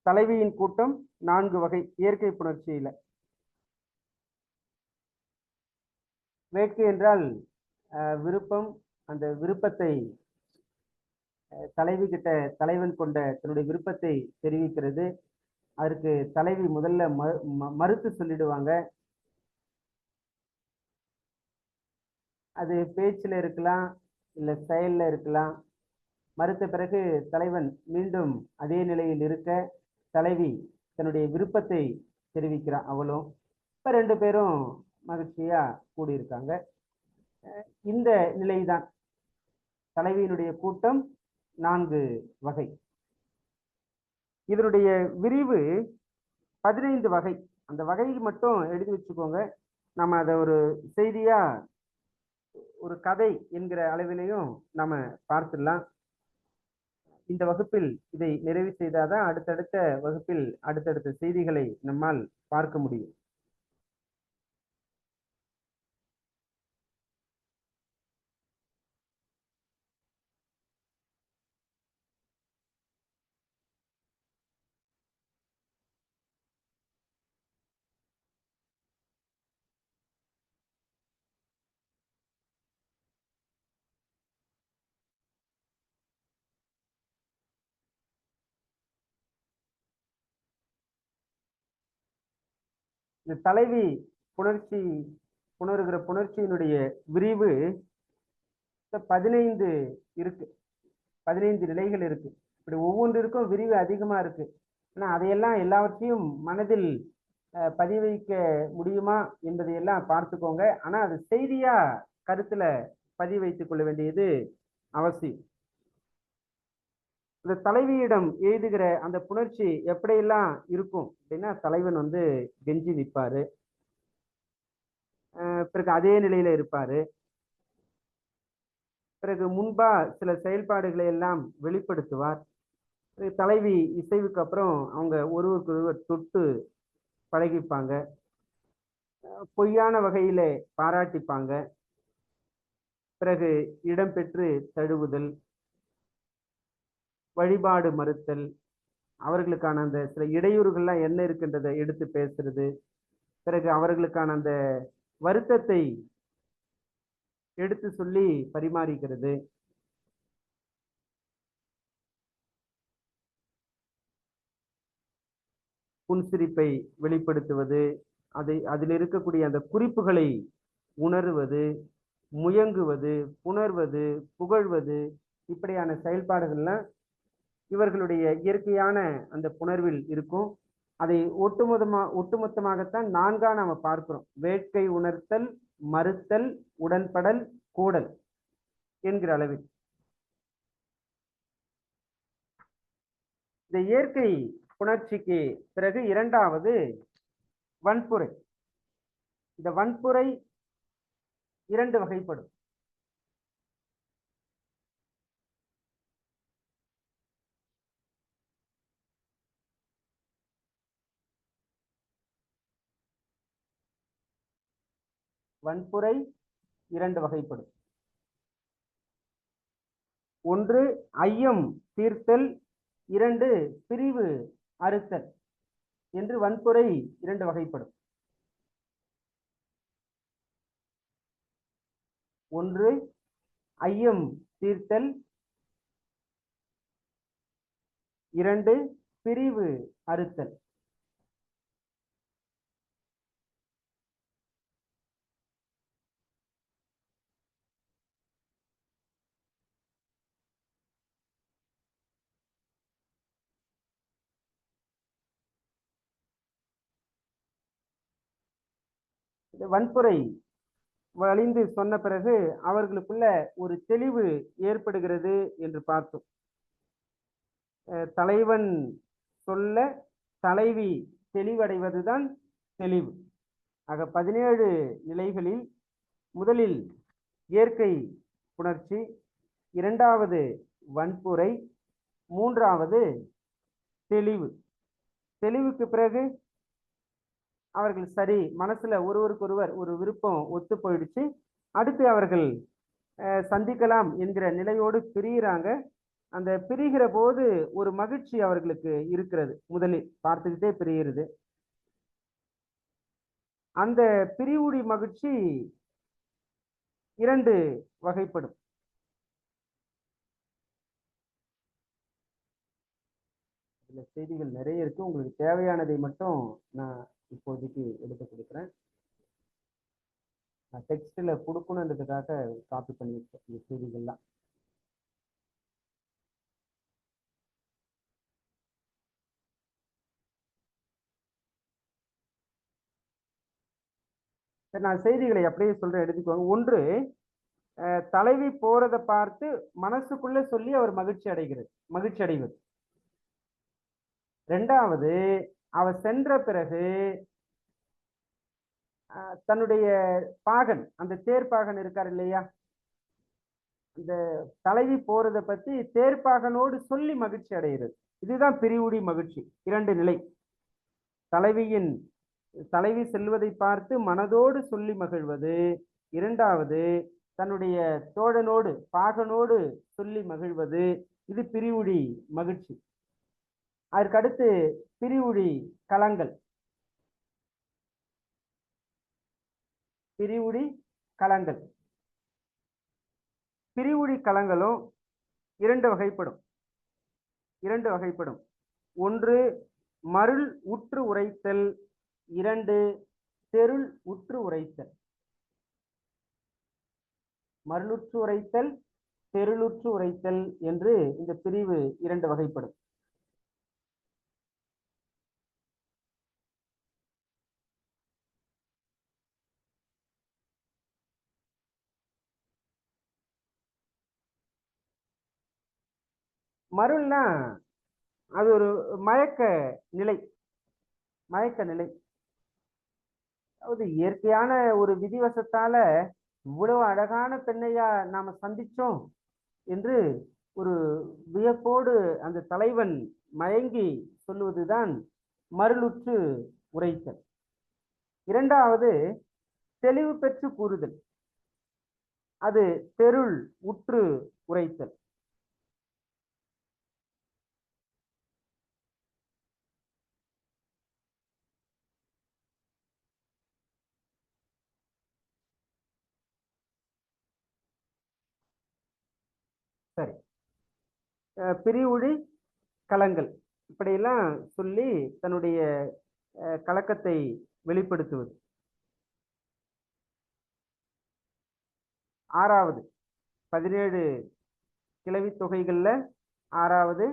தலைவியின் கூட்டம் 4 வகை இயற்கை புணர்ச்சியில. வேட்கை என்றால் விருப்பம். அந்த விருப்பத்தை தலைவி கிட்ட தலைவன் கொண்ட தன்னுடைய விருப்பத்தை தெரிவிக்கிறது. அதற்கு தலைவி முதல்ல மறுத்து சொல்லிடுவாங்க. அது பேச்சுல இருக்கலாம், இல்ல செயல்ல இருக்கலாம். மறுத்த பிறகு தலைவன் மீண்டும் அதே நிலையில் இருக்க தலைவி தன்னுடைய விருப்பத்தை தெரிவிக்கிறான். அவளும் இப்ப 2 பேரும் மகிழ்ச்சியா கூடியிருக்காங்க. இந்த நிலைதான் தலைவியினுடைய கூட்டம் 4 வகை. இதனுடைய விரிவு 15 வகை. அந்த வகை மட்டும் எழுதி வச்சுக்கோங்க. நம்ம அதை ஒரு செய்தியா, ஒரு கதை என்கிற அளவிலையும் நம்ம பார்த்துடலாம். இந்த வகுப்பில் இதை நிறைவு செய்தாதான் அடுத்தடுத்த வகுப்பில் அடுத்தடுத்த செய்திகளை நம்மால் பார்க்க முடியும். இந்த தலைவி புணருகிற புணர்ச்சியினுடைய விரிவு 15 இருக்கு. 15 நிலைகள் இருக்கு. இப்படி ஒவ்வொன்றிற்கும் விரிவு அதிகமா இருக்கு. ஆனா அதையெல்லாம் எல்லாவற்றையும் மனதில் பதிவைக்க முடியுமா என்பதையெல்லாம் பார்த்துக்கோங்க. ஆனா அது செய்தியா கருத்துல பதிவு வைத்துக் கொள்ள வேண்டியது அவசியம். இந்த தலைவியிடம் எழுதுகிற அந்த புணர்ச்சி எப்படியெல்லாம் இருக்கும் அப்படின்னா, தலைவன் கெஞ்சி நிற்பாரு. பிறகு அதே நிலையில இருப்பாரு. பிறகு முன்பா சில செயல்பாடுகளை எல்லாம் வெளிப்படுத்துவார். தலைவி இசைவுக்கு அப்புறம் அவங்க ஒருவருக்கு ஒருவர் தொட்டு பழகிப்பாங்க. பொய்யான வகையில பாராட்டிப்பாங்க. பிறகு இடம்பெற்று தழுவுதல், வழிபாடு மறுத்தல், அவர்களுக்கான அந்த சில இடையூறுகள்லாம் என்ன இருக்கின்றதை எடுத்து பேசுறது, பிறகு அவர்களுக்கான அந்த வருத்தத்தை எடுத்து சொல்லி பரிமாறிக்கிறது, புன்சிரிப்பை வெளிப்படுத்துவது, அதில் இருக்கக்கூடிய அந்த குறிப்புகளை உணர்வது, முயங்குவது, புணர்வது, புகழ்வது, இப்படியான செயல்பாடுகள்லாம் இவர்களுடைய இயற்கையான அந்த புணர்வில் இருக்கும். அதை ஒட்டுமொத்தமாகத்தான் 4ஆ நாம பார்க்கிறோம். வேட்கை உணர்த்தல், மறுத்தல், உடன்படல், கூடல் என்கிற அளவில். இந்த இயற்கை புணர்ச்சிக்கு பிறகு 2வது வன்புரை. இந்த வன்புரை 2 வகைப்படும். வன்புரை 2 வகைப்படும். ஒன்று ஐயம் தீர்த்தல், 2 பிரிவு அறுத்தல் என்று வன்புரை 2 வகைப்படும். ஒன்று ஐயம் தீர்த்தல், 2 பிரிவு அறுத்தல். வன்புரை வலிந்து சொன்ன பிறகு அவர்களுக்குள்ள ஒரு தெளிவு ஏற்படுகிறது என்று பார்த்தோம். தலைவன் சொல்ல தலைவி தெளிவடைவதுதான் தெளிவு. ஆக 17 நிலைகளில் முதலில் இயற்கை புணர்ச்சி, இரண்டாவது வன்புரை, மூன்றாவது தெளிவு. தெளிவுக்கு பிறகு அவர்கள் சரி, மனசுல ஒருவருக்கொருவர் ஒரு விருப்பம் ஒத்து போயிடுச்சு, அடுத்து அவர்கள் சந்திக்கலாம் என்கிற நிலையோடு பிரிகிறாங்க. அந்த பிரிகிற போது ஒரு மகிழ்ச்சி அவர்களுக்கு இருக்கிறது. முதலில் பார்த்துக்கிட்டே பிரிகிறது. அந்த பிரிவுடி மகிழ்ச்சி 2 வகைப்படும். இதுல செய்திகள் நிறைய இருக்கு. உங்களுக்கு தேவையானதை மட்டும் நான் இப்போதைக்கு எடுத்து கொடுக்குறேன். நான் டெக்ஸ்ட்ல கொடுக்கணுன்றதுக்காக காப்பி பண்ணியிருக்கேன் இந்த செய்திகள்லாம். நான் செய்திகளை அப்படியே சொல்றேன், எடுத்துக்கோங்க. ஒன்று, தலைவி போறதை பார்த்து மனசுக்குள்ள சொல்லி அவர் மகிழ்ச்சி அடைவது. ரெண்டாவது, அவர் சென்ற பிறகு தன்னுடைய பாகன், அந்த தேர்ப்பாகன் இருக்கார் இல்லையா, இந்த தலைவி போறதை பத்தி தேர்ப்பாகனோடு சொல்லி மகிழ்ச்சி அடைகிறது. இதுதான் பிரிவுடி மகிழ்ச்சி. 2 நிலை. தலைவி செல்வதை பார்த்து மனதோடு சொல்லி மகிழ்வது. இரண்டாவது, தன்னுடைய தோழனோடு பாகனோடு சொல்லி மகிழ்வது. இது பிரிவுடி மகிழ்ச்சி. அதற்கடுத்து பிரிவுடி களங்கள். பிரிவுடி களங்களும் 2 வகைப்படும். ஒன்று, மருள் உற்று உரைத்தல். 2, தெருள் உற்று உரைத்தல். மருளுற்று உரைத்தல், தெருளுற்று உரைத்தல் என்று இந்த பிரிவு 2 வகைப்படும். மருள்னா அது ஒரு மயக்க நிலை. அதாவது இயற்கையான ஒரு விதிவசத்தால இவ்வளவு அழகான பெண்ணையா நாம சந்திச்சோம் என்று ஒரு வியப்போடு அந்த தலைவன் மயங்கி சொல்லுவதுதான் மருளுற்று உரைத்தல். இரண்டாவது, தெளிவு பெற்று கூறுதல். அது தெருள் உற்று உரைத்தல். சரி, பிரிவுடி களங்கள் இப்படியெல்லாம் சொல்லி தன்னுடைய கலக்கத்தை வெளிப்படுத்துவது. 6வது 17 கிளவி தொகைகள்ல 6வது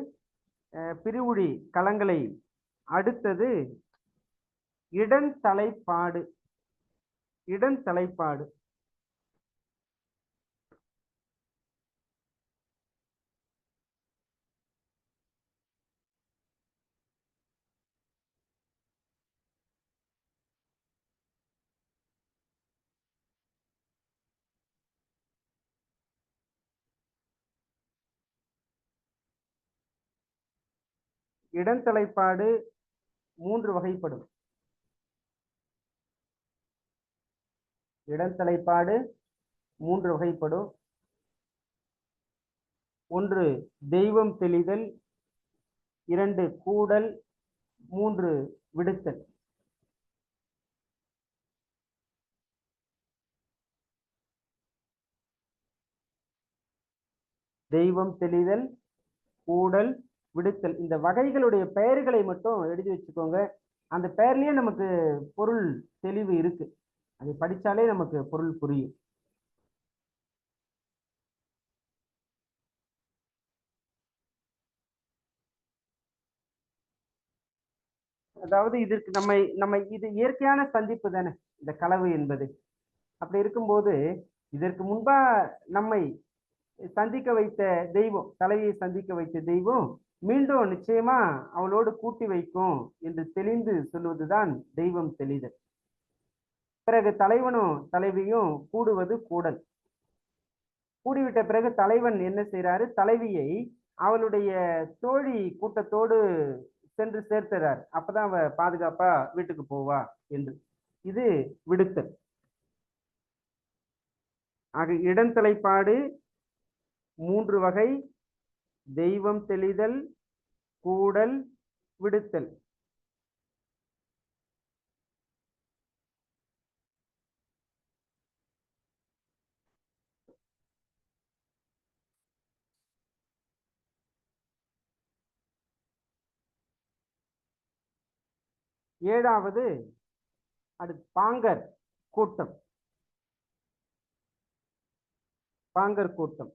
பிரிவுடி களங்களை அடுத்தது இடந்தலைப்பாடு. இடந்தலைப்பாடு 3 வகைப்படும். ஒன்று, தெய்வம் தெளிதல். 2, கூடல். 3, விடுத்தல். தெய்வம் தெளிதல், கூடல், விடுத்தல். இந்த வகைகளுடைய பெயர்களை மட்டும் எழுதி வச்சுக்கோங்க. அந்த பெயர்லயே நமக்கு பொருள் தெளிவு இருக்கு. அதை படிச்சாலே நமக்கு பொருள் புரியும். அதாவது இதற்கு நம்ம இது இயற்கையான சந்திப்பு தானே. இந்த களவு என்பது. அப்படி இருக்கும்போது இதற்கு முன்பா நம்மை சந்திக்க வைத்த தெய்வம், தலைவியை சந்திக்க வைத்த தெய்வம் மீண்டும் நிச்சயமா அவளோடு கூட்டி வைக்கும் என்று தெளிந்து சொல்வதுதான் தெய்வம் தெளிதல். பிறகு தலைவனும் தலைவியும் கூடுவது கூடல். கூடிவிட்ட பிறகு தலைவன் என்ன செய்யறாரு, தலைவியை அவளுடைய தோழி கூட்டத்தோடு சென்று சேர்த்துறார். அப்பதான் அவ பாதுகாப்பா வீட்டுக்கு போவா என்று. இது விடுத்தல். ஆக இடந்தலைப்பாடு 3 வகை: தெய்வம் தெளிதல், கூடல், விடுத்தல். ஏழாவது அடுத்து பாங்கர் கூட்டம். பாங்கர் கூட்டம்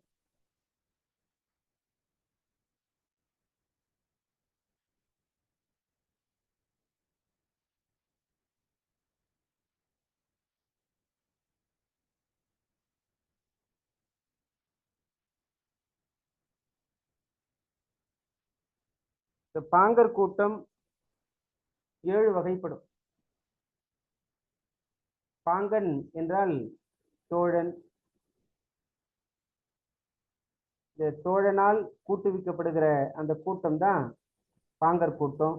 இந்த பாங்கர் கூட்டம் 7 வகைப்படும். பாங்கன் என்றால் தோழன். இந்த தோழனால் கூட்டுவிக்கப்படுகிற அந்த கூட்டம் தான் பாங்கர் கூட்டம்.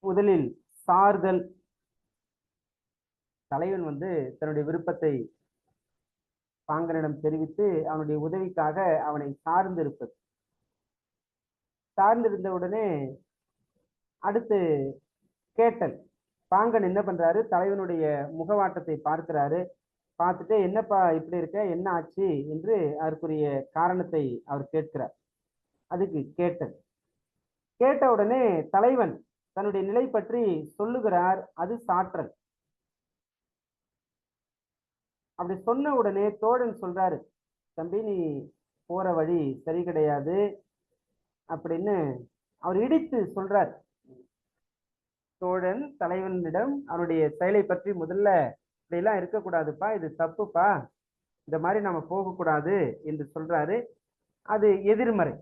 முதலில் சார்தல். தலைவன் தன்னுடைய விருப்பத்தை பாங்கனிடம் தெரிவித்து அவனுடைய உதவிக்காக அவனை சார்ந்திருப்பது. சார்ந்திருந்த உடனே அடுத்து கேட்டல். பாங்கன் என்ன பண்றாரு, தலைவனுடைய முகவாட்டத்தை பார்க்கிறாரு. பார்த்துட்டு என்னப்பா இப்படி இருக்க, என்ன ஆச்சு என்று அதற்குரிய காரணத்தை அவர் கேட்கிறார். அதுக்கு கேட்டல். கேட்ட உடனே தலைவன் தன்னுடைய நிலை பற்றி சொல்லுகிறார். அது சாற்றல். அப்படி சொன்ன உடனே தோழன் சொல்றாரு, தம்பி நீ போற வழி சரி கிடையாது அப்படின்னு அவர் இடித்து சொல்றார். தோழன் தலைவனிடம் அவனுடைய செயலை பற்றி முதல்ல இப்படியெல்லாம் இருக்கக்கூடாதுப்பா, இது தப்புப்பா, இந்த மாதிரி நாம போகக்கூடாது என்று சொல்றாரு. அது எதிர்மறை.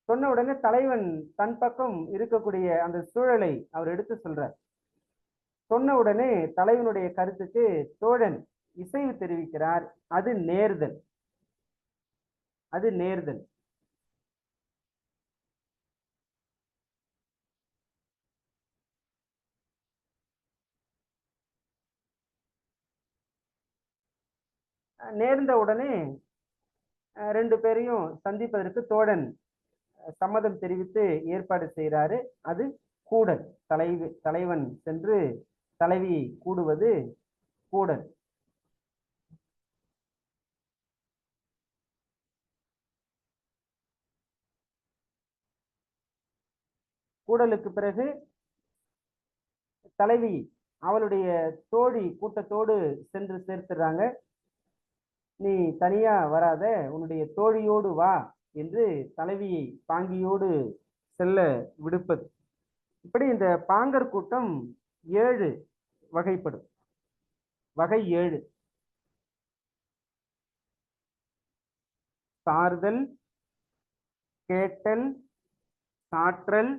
சொன்ன உடனே தலைவன் தன் பக்கம் இருக்கக்கூடிய அந்த சூழலை அவர் எடுத்து சொல்றார். சொன்ன உடனே தலைவனுடைய கருத்துக்கு தோழன் இசைவு தெரிவிக்கிறார். அது நேர்தல். அது நேர்தல். நேர்ந்த உடனே 2 பேரையும் சந்திப்பதற்கு தோழன் சம்மதம் தெரிவித்து ஏற்பாடு செய்கிறாரு. அது கூடல். தலைவன் சென்று தலைவியை கூடுவது கூடல். கூடலுக்கு பிறகு தலைவி அவளுடைய தோழி கூட்டத்தோடு சென்று சேர்த்துறாங்க. நீ தனியா வராத, உன்னுடைய தோழியோடு வா என்று தலைவியை பாங்கியோடு செல்ல விடுப்பது. இப்படி இந்த பாங்கர் கூட்டம் 7 வகைப்படும். வகை 7: சார்தல், கேட்டல், சாற்றல்,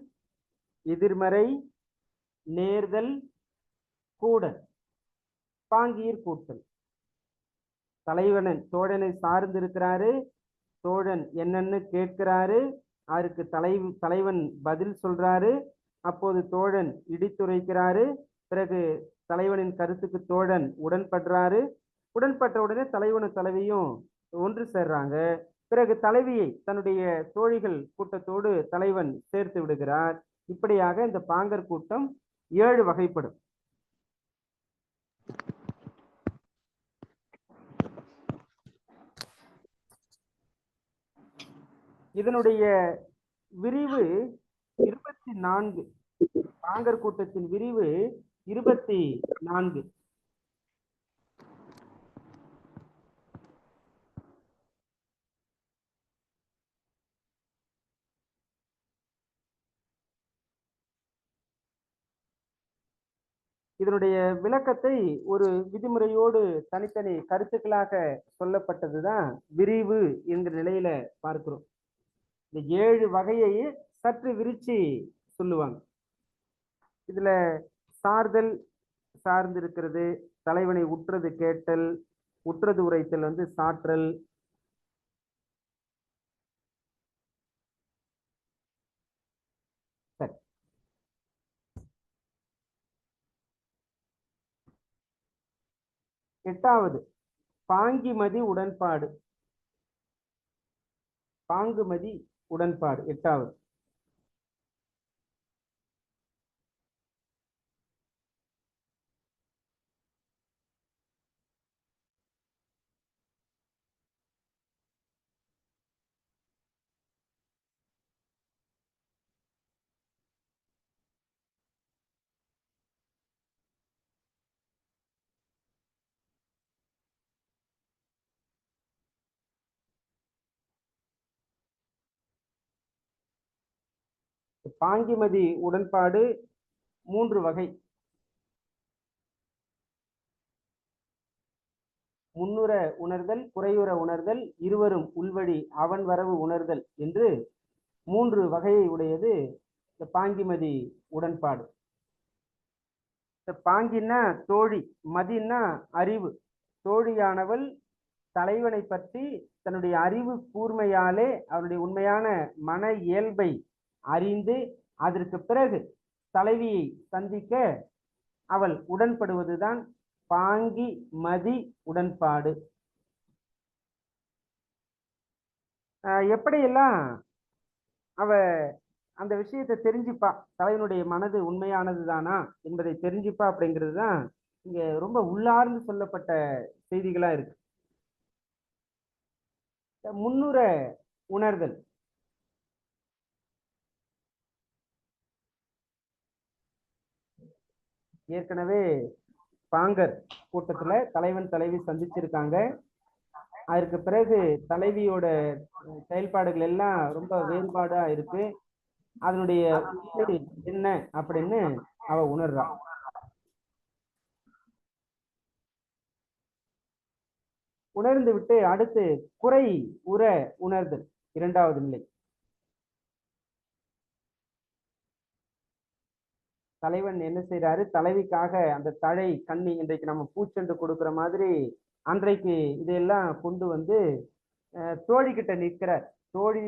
எதிர்மறை, நேர்தல், கூடல். பாங்கீர் கூட்டல். தோழனை சார்ந்து இருக்கிறாரு. தோழன் என்னன்னு கேட்கிறாரு. அதற்கு தலைவன் பதில் சொல்றாரு. அப்போது தோழன் இடித்துரைக்கிறாரு. பிறகு தலைவனின் கருத்துக்கு தோழன் உடன்படுறாரு. உடன்பட்ட உடனே தலைவனும் தலைவியும் ஒன்று சேர்றாங்க. பிறகு தலைவியை தன்னுடைய தோழிகள் கூட்டத்தோடு தலைவன் சேர்த்து விடுகிறார். இப்படியாக இந்த பாங்கர் கூட்டம் 7 வகைப்படும். இதனுடைய விரிவு 24. பாங்கர் கூட்டத்தின் விரிவு 24. இதனுடைய விளக்கத்தை ஒரு விதிமுறையோடு தனித்தனி கருத்துக்களாக சொல்லப்பட்டதுதான் விரிவு என்கிற நிலையில பார்க்கிறோம். இந்த 7 வகையை சற்று விரிச்சு சொல்லுவாங்க. இதுல சார்தல் சார்ந்திருக்கிறது, தலைவனை உற்றது கேட்டல், உற்றது உரைத்தல் சாற்றல், சரி. எட்டாவது பாங்கிமதி உடன்பாடு. பாங்குமதி உடன்பாடு எட்டாவது. பாங்கிமதி உடன்பாடு 3 வகை. முன்னுற உணர்தல், குறையுற உணர்தல், இருவரும் உள்வழி அவன் வரவு உணர்தல் என்று 3 வகையை உடையது இந்த பாங்கிமதி உடன்பாடு. இந்த பாங்கின்னா தோழி, மதின்னா அறிவு. தோழியானவள் தலைவனை பற்றி தன்னுடைய அறிவு கூர்மையாலே அவருடைய உண்மையான மன இயல்பை அறிந்து அதற்கு பிறகு தலைவியை சந்திக்க அவள் உடன்படுவதுதான் பாங்கி மதி உடன்பாடு. எப்படியெல்லாம் அவ அந்த விஷயத்தை தெரிஞ்சுப்பா, தலைவனுடைய மனது உண்மையானது தானா என்பதை தெரிஞ்சுப்பா அப்படிங்கிறது தான் இங்க ரொம்ப உள்ளார்ந்து சொல்லப்பட்ட செய்திகளா இருக்கு. முன்னுற உணர்தல். ஏற்கனவே பாங்கர் கூட்டத்துல தலைவன் தலைவி சந்திச்சிருக்காங்க. அதற்கு பிறகு தலைவியோட செயல்பாடுகள் எல்லாம் ரொம்ப வேறுபாடா இருக்கு. அதனுடைய என்ன அப்படின்னு அவ உணர்றா. உணர்ந்து விட்டு அடுத்து குறை உற உணர்தல் இரண்டாவது நிலை. தலைவன் என்ன செய்யறாரு, தலைவிக்காக அந்த தழை கண்ணி இன்றைக்கு நம்ம பூச்செண்டு கொடுக்குற மாதிரி அன்றைக்கு இதையெல்லாம் கொண்டு தோழி கிட்ட நிற்கிறார். தோழி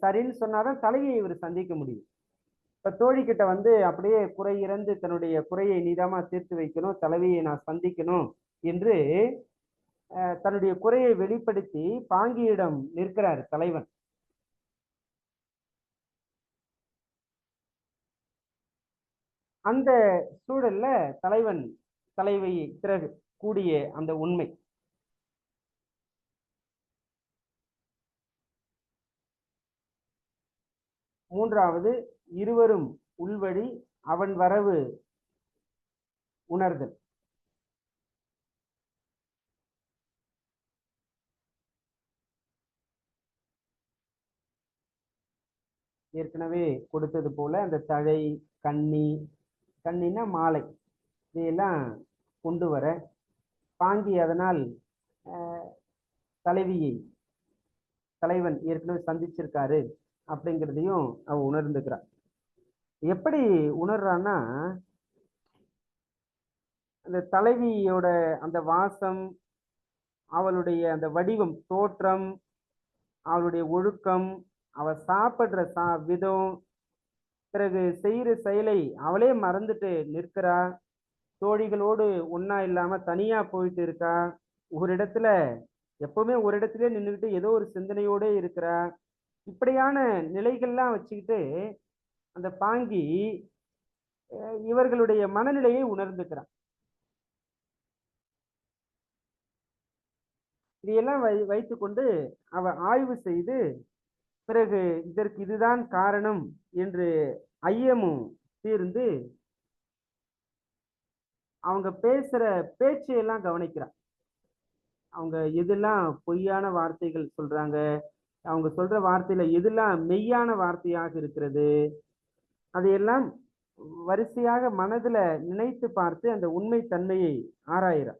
சரின்னு சொன்னாதான் தலைவியை இவர் சந்திக்க முடியும். இப்ப தோழி கிட்ட அப்படியே குறை இறந்து தன்னுடைய குறையை நீதாமா தீர்த்து வைக்கணும், தலைவியை நான் சந்திக்கணும் என்று தன்னுடைய குறையை வெளிப்படுத்தி பாங்கியிடம் நிற்கிறார் தலைவன். அந்த சூழல்ல தலைவன் தலைவியை பிறகு கூடிய அந்த உண்மை. மூன்றாவது இருவரும் உள்வழி அவன் வரவு உணர்தல். ஏற்கனவே கொடுத்தது போல அந்த தழை கண்ணி, கண்ணினா மாலை, இதையெல்லாம் கொண்டு வர பாங்கி அதனால் தலைவியை தலைவன் ஏற்கனவே சந்திச்சிருக்காரு அப்படிங்கிறதையும் அவ உணர்ந்துக்கிறான். எப்படி உணர்றான்னா, அந்த தலைவியோட அந்த வாசம், அவளுடைய அந்த வடிவம் தோற்றம், அவளுடைய ஒழுக்கம், அவ சாப்பிடுற விதம், பிறகு செய்யற செயலை அவளே மறந்துட்டு நிற்கிறா. தோழிகளோடு ஒன்னா இல்லாம தனியா போயிட்டு இருக்கா. ஒரு இடத்துல எப்பவுமே ஒரு இடத்துல நின்றுட்டு ஏதோ ஒரு சிந்தனையோட இருக்கிறா. இப்படியான நிலைகள்லாம் வச்சுக்கிட்டு அந்த பாங்கி இவர்களுடைய மனநிலையை உணர்ந்துக்கிறான். இதையெல்லாம் வைத்துக்கொண்டு அவ ஆய்வு செய்து பிறகு இதற்கு இதுதான் காரணம் என்று ஐயமும் தீர்ந்து அவங்க பேசுற பேச்சையெல்லாம் கவனிக்கிறான். அவங்க எதெல்லாம் பொய்யான வார்த்தைகள் சொல்றாங்க, அவங்க சொல்ற வார்த்தையில எதெல்லாம் மெய்யான வார்த்தையாக இருக்கிறது, அதையெல்லாம் வரிசையாக மனதுல நினைத்து பார்த்து அந்த உண்மை தன்மையை ஆராயிறார்.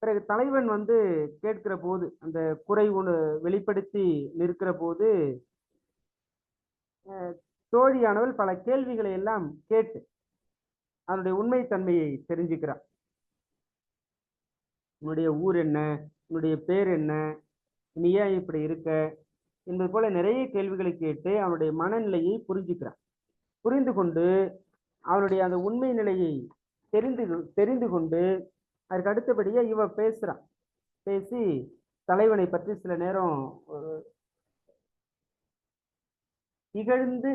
பிறகு தலைவன் வந்து கேட்கிற போது, அந்த குறை ஒன்று வெளிப்படுத்தி நிற்கிற போது, தோழியானவள் பல கேள்விகளை எல்லாம் கேட்டு அதனுடைய உண்மை தன்மையை தெரிஞ்சுக்கிறார். உன்னுடைய ஊர் என்ன, உன்னுடைய பேர் என்ன, நீ ஏன் இப்படி இருக்க என்பது போல நிறைய கேள்விகளை கேட்டு அவனுடைய மனநிலையை புரிஞ்சுக்கிறான். புரிந்து கொண்டு அவனுடைய அந்த உண்மை நிலையை தெரிந்து கொண்டு அதற்கு அடுத்தபடியா இவ பேசுறான். பேசி தலைவனை பற்றி சில நேரம் இகழ்ந்து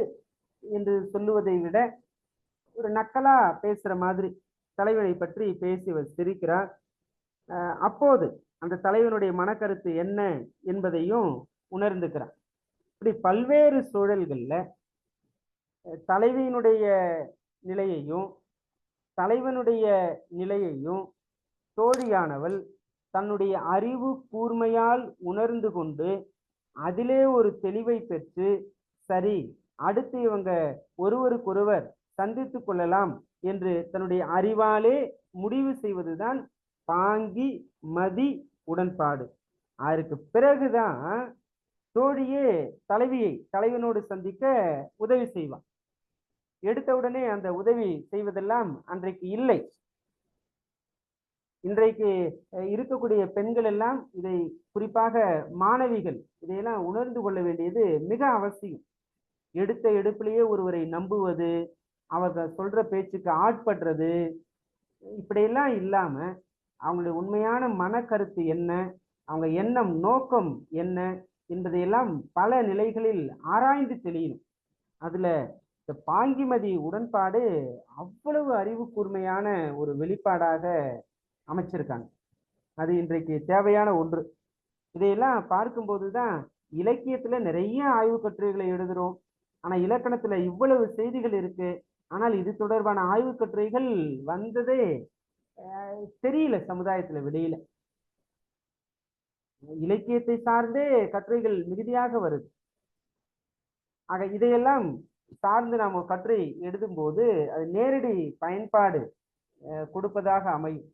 என்று சொல்லுவதை விட ஒரு நக்கலா பேசுற மாதிரி தலைவனை பற்றி பேசி சிரிக்கிறார். அப்போது அந்த தலைவனுடைய மனக்கருத்து என்ன என்பதையும் உணர்ந்துக்கிறான். இப்படி பல்வேறு சூழல்கள்ல தலைவியினுடைய நிலையையும் தலைவனுடைய நிலையையும் தோழியானவள் தன்னுடைய அறிவு கூர்மையால் உணர்ந்து கொண்டு அதிலே ஒரு தெளிவை பெற்று, சரி அடுத்து இவங்க ஒருவருக்கொருவர் சந்தித்து கொள்ளலாம் என்று தன்னுடைய அறிவாலே முடிவு செய்வதுதான் பாங்கி மதி உடன்பாடு. அதற்கு பிறகுதான் தோழியே தலைவனோடு சந்திக்க உதவி செய்வான். எடுத்தவுடனே அந்த உதவி செய்வதெல்லாம் அன்றைக்கு இல்லை. இன்றைக்கு இருக்கக்கூடிய பெண்கள் எல்லாம் இதை, குறிப்பாக மாணவிகள், இதையெல்லாம் உணர்ந்து கொள்ள வேண்டியது மிக அவசியம். எடுத்த எடுப்பிலேயே ஒருவரை நம்புவது, அவர்கள் சொல்ற பேச்சுக்கு ஆட்படுறது, இப்படியெல்லாம் இல்லாம அவங்களுடைய உண்மையான மனக்கருத்து என்ன, அவங்க எண்ணம் நோக்கம் என்ன என்பதையெல்லாம் பல நிலைகளில் ஆராய்ந்து தெளியணும். அதுல இந்த பாங்கிமதி உடன்பாடு அவ்வளவு அறிவு கூர்மையான ஒரு வெளிப்பாடாக அமைச்சிருக்காங்க. அது இன்றைக்கு தேவையான ஒன்று. இதையெல்லாம் பார்க்கும்போதுதான் இலக்கியத்துல நிறைய ஆய்வு கட்டுரைகளை எழுதுறோம். ஆனா இலக்கணத்துல இவ்வளவு செய்திகள் இருக்கு. ஆனால் இது தொடர்பான ஆய்வு கட்டுரைகள் வந்ததே தெரியல சமுதாயத்துல, வெளியில. இலக்கியத்தை சார்ந்தே கட்டுரைகள் மிகுதியாக வருது. ஆக இதையெல்லாம் சார்ந்து நாம் கட்டுரை எழுதும் போது அது நேரடி பயன்பாடு கொடுப்பதாக அமையும்.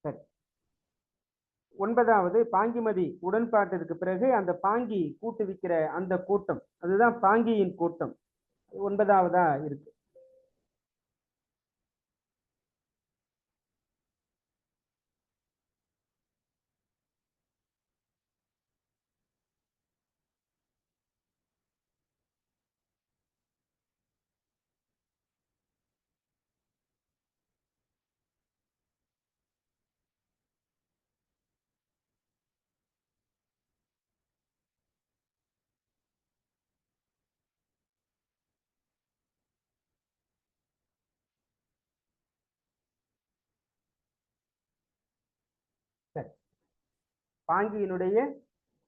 சரி, 9வது பாங்கிமதி உடன்பாட்டிற்கு பிறகு அந்த பாங்கி கூட்டுவிக்கிற அந்த கூட்டம், அதுதான் பாங்கியின் கூட்டம், 9வதா இருக்கு. பாங்கியினுடைய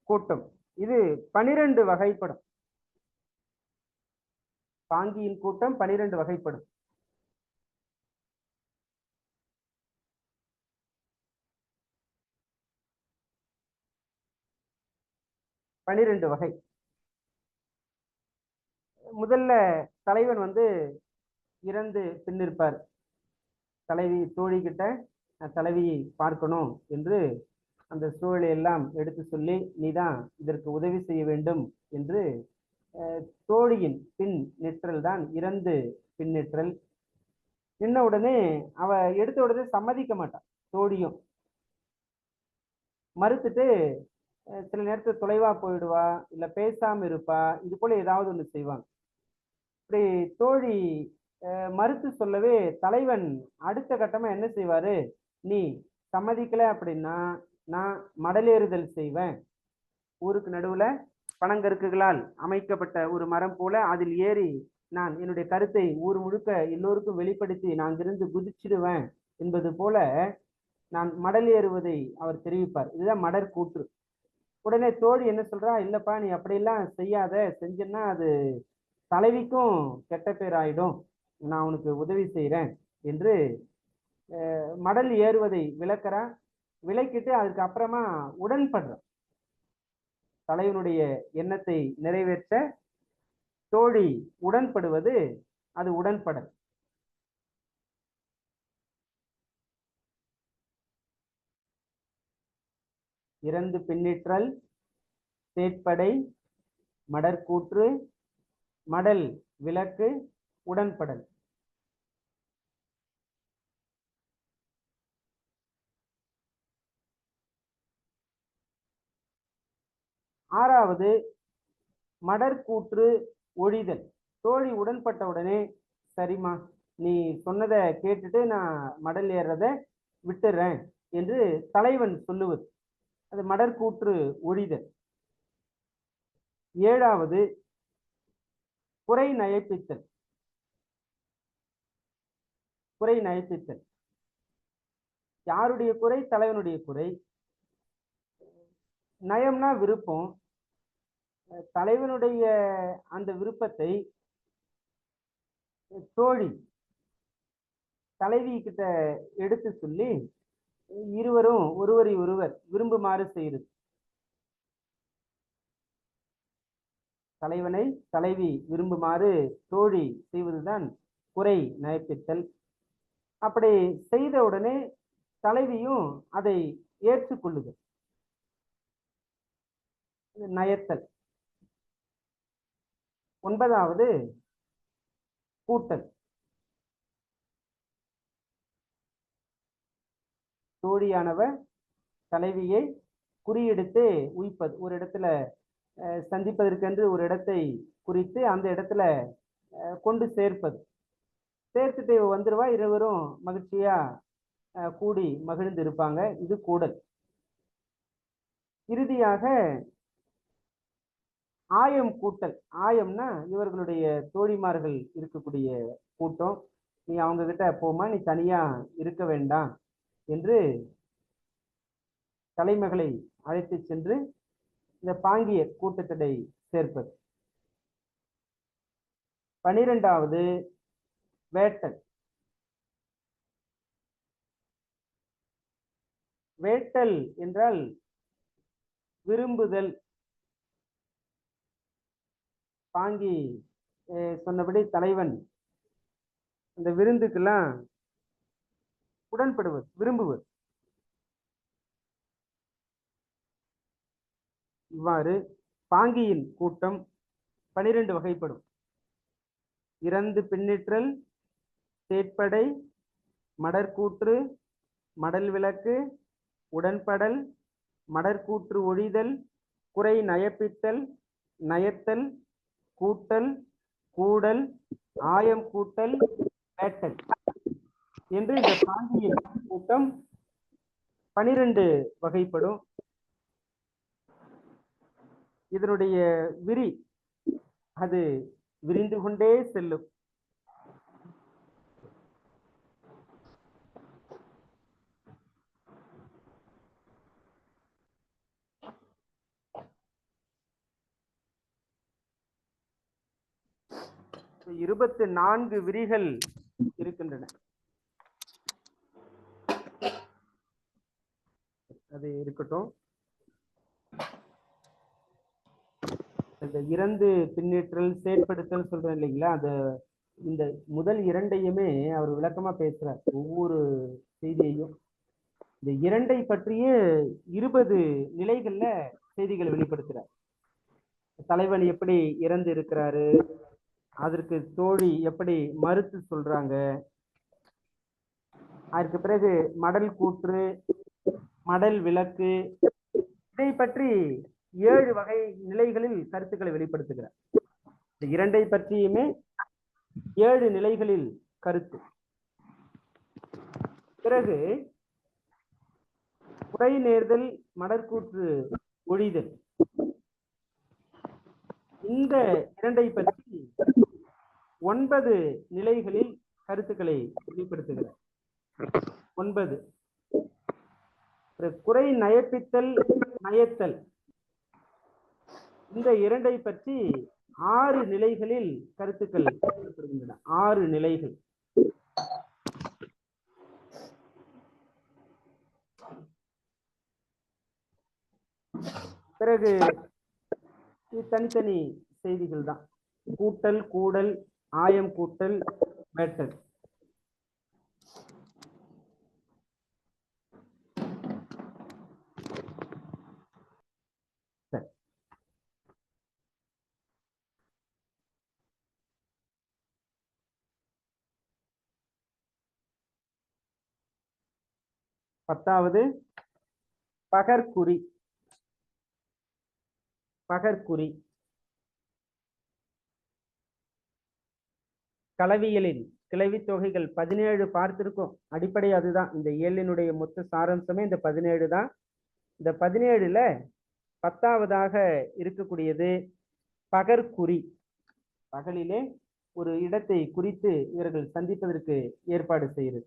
கூட்டம் இது 12 வகைப்படும். பாங்கியின் கூட்டம் 12 வகைப்படும். வகை. முதல்ல தலைவன் வந்து இறந்து பின்னிருப்பார். தலைவி தோழி கிட்ட தலைவியை பார்க்கணும் என்று அந்த சூழலை எல்லாம் எடுத்து சொல்லி, நீதான் இதற்கு உதவி செய்ய வேண்டும் என்று தோழியின் பின் நிற்றல் தான் இறந்து பின்னிற்றல். நின்ன உடனே அவ எடுத்த உடனே சம்மதிக்க மாட்டான். தோழியும் மறுத்துட்டு சில நேரத்தில் தொலைவா போயிடுவா, இல்ல பேசாம இருப்பா, இது போல ஏதாவது ஒண்ணு செய்வாங்க. இப்படி தோழி மறுத்து சொல்லவே தலைவன் அடுத்த கட்டமா என்ன செய்வாரு, நீ சம்மதிக்கல அப்படின்னா நான் மடலேறுதல் செய்வேன். ஊருக்கு நடுவுல பனங்கற்குகளால் அமைக்கப்பட்ட ஒரு மரம் போல அதில் ஏறி நான் என்னுடைய கருத்தை ஊர் முழுக்க எல்லோருக்கும் வெளிப்படுத்தி நான் அங்கிருந்து குதிச்சிடுவேன் என்பது போல நான் மடல் ஏறுவதை அவர் தெரிவிப்பார். இதுதான் மடற்கூற்று. உடனே தோழி என்ன சொல்றா, இல்லப்பா நீ அப்படியெல்லாம் செய்யாத, செஞ்சன்னா அது தலைவிக்கும் கெட்ட பேர் ஆயிடும், நான் உனக்கு உதவி செய்யறேன் என்று மடல் ஏறுவதை விளக்குறா. விளக்கிட்டு அதுக்கு அப்புறமா உடன்படுற தலைவனுடைய எண்ணத்தை நிறைவேற்ற தோழி உடன்படுவது அது உடன்படல். இறந்து பின்னிற்றல், சேட்படை, மடற்கூற்று, மடல் விலக்கு, உடன்படல். ஆறாவது மடற்கூற்று ஒழிதல். தோழி உடன்பட்ட உடனே, சரிம்மா நீ சொன்னதை கேட்டுட்டு நான் மடல் ஏறத விட்டுறேன் என்று தலைவன் சொல்லுவது, அது மடற்கூற்று ஒழிதல். ஏழாவது குறை நயப்பித்தல். குறை நயப்பித்தல் யாருடைய குறை? தலைவனுடைய குறை. நயம்னா விருப்பம். தலைவனுடைய அந்த விருப்பத்தை தோழி தலைவி கிட்ட எடுத்து சொல்லி இருவரும் ஒருவரை ஒருவர் விரும்புமாறு செய்யுது. தலைவனை தலைவி விரும்புமாறு தோழி செய்வதுதான் குறை நயப்பித்தல். அப்படி செய்த உடனே தலைவியும் அதை ஏற்றுக்கொள்ளுதல், நயத்தல். ஒன்பதாவது கூட்டல். தோழியானவர் தலைவியை குறியெடுத்து உய்ப்பது. ஒரு இடத்துல சந்திப்பதற்கென்று ஒரு இடத்தை குறித்து அந்த இடத்துல கொண்டு சேர்ப்பது. சேர்த்துட்டு வந்துருவா, இருவரும் மகிழ்ச்சியா கூடி மகிழ்ந்து இருப்பாங்க. இது கூடல். இறுதியாக ஆயம் கூட்டல். ஆயம்னா இவர்களுடைய தோழிமார்கள் இருக்கக்கூடிய கூட்டம். நீ அவங்க கிட்ட போமா, நீ தனியா இருக்க வேண்டாம் என்று தலைமகளை அழைத்து சென்று இந்த பாங்கிய கூட்டத்திடை சேர்ப்பது. 12வது வேட்டல். வேட்டல் என்றால் விரும்புதல். பாங்கி சொன்னபடி தலைவன் அந்த விருந்துக்கெல்லாம் உடன்படுவது, விரும்புவது. இவ்வாறு பாங்கியின் கூட்டம் 12 வகைப்படும். இறந்து பின்னிற்றல், சேட்படை, மடற்கூற்று, மடல் விலக்கு, உடன்படல், மடற்கூற்று ஒழிதல், குறை நயப்பித்தல், நயத்தல், கூட்டல், கூடல், ஆயம் கூட்டல், வேட்டல் என்று இந்த பாங்கியின் கூட்டம் 12 வகைப்படும். இதனுடைய விரி அது விரிந்து கொண்டே செல்லும். இருபத்து 4 விரிகள் இருக்கின்றன. அது இருக்கட்டும். இந்த இறந்து பின்னேற்றல், செயற்படுத்தல் சொல்றேன் இல்லைங்களா, அந்த இந்த முதல் 2ஐயுமே அவர் விளக்கமா பேசுறார். ஒவ்வொரு செய்தியையும் இந்த 2ஐ பற்றிய 20 நிலைகள்ல செய்திகளை வெளிப்படுத்துறார். தலைவன் எப்படி இறந்து இருக்கிறாரு, அதற்கு தோழி எப்படி மறுத்து சொல்றாங்க, அதற்கு பிறகு மடல் கூற்று, மடல் விலக்கு, இதை பற்றி 7 வகை நிலைகளில் கருத்துக்களை வெளிப்படுத்துகிறார். இந்த 2ஐ பற்றியுமே 7 நிலைகளில் கருத்து. பிறகு குறை நேர்தல், மடற்கூற்று ஒழிதல், இந்த 2ஐ பற்றி 9 நிலைகளில் கருத்துக்களை வெளிப்படுத்துகிறார். 9. குறை நயப்பித்தல், நயத்தல், இந்த 2ஐ பற்றி 6 நிலைகளில் கருத்துக்கள் வெளிப்படுகின்றன. 6 நிலைகள். பிறகு தனித்தனி செய்திகள் தான். கூட்டல் கூடல் ஆயம் கூட்டல் வேட்டல். சரி. பத்தாவது பகற்குறி. பகற்குறி கலவியலில் கிளவி தொகைகள் 17 பார்த்திருக்கோம். அடிப்படை அதுதான். இந்த இயலினுடைய மொத்த சாராம்சமே இந்த 17 தான். இந்த 17ல 10வதாக இருக்கக்கூடியது பகற்குறி. பகலிலே ஒரு இடத்தை குறித்து இவர்கள் சந்திப்பதற்கு ஏற்பாடு செய்கிறது.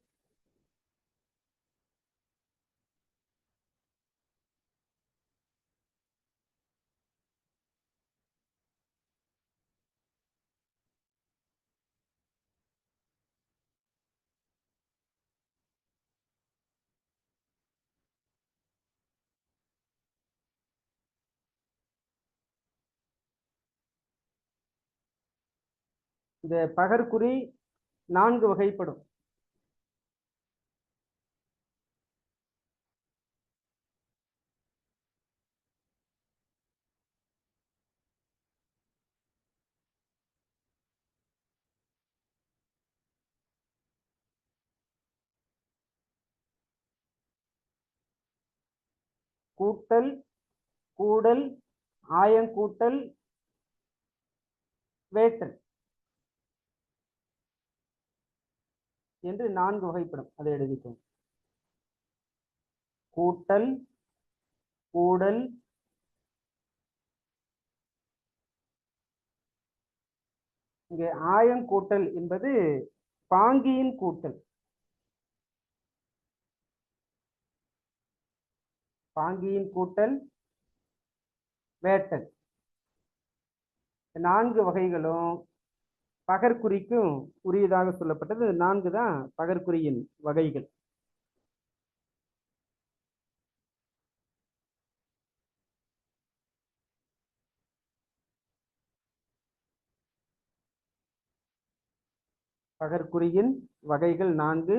இந்த பகற்குறி 4 வகைப்படும். கூட்டல் கூடல் ஆயங்கூட்டல் வேட்டல் என்று 4 வகைப்படும். அதை எழுதிக்கோங்க. கூட்டல் கூடல் இங்கே ஆயங்கூட்டல் என்பது பாங்கியின் கூட்டல். பாங்கியின் கூட்டல் வேட்டல். 4 வகைகளும் பகற்குறிக்கும் உரியதாக சொல்லப்பட்டது. 4 தான் பகற்குறியின் வகைகள். பகற்குறியின் வகைகள் 4: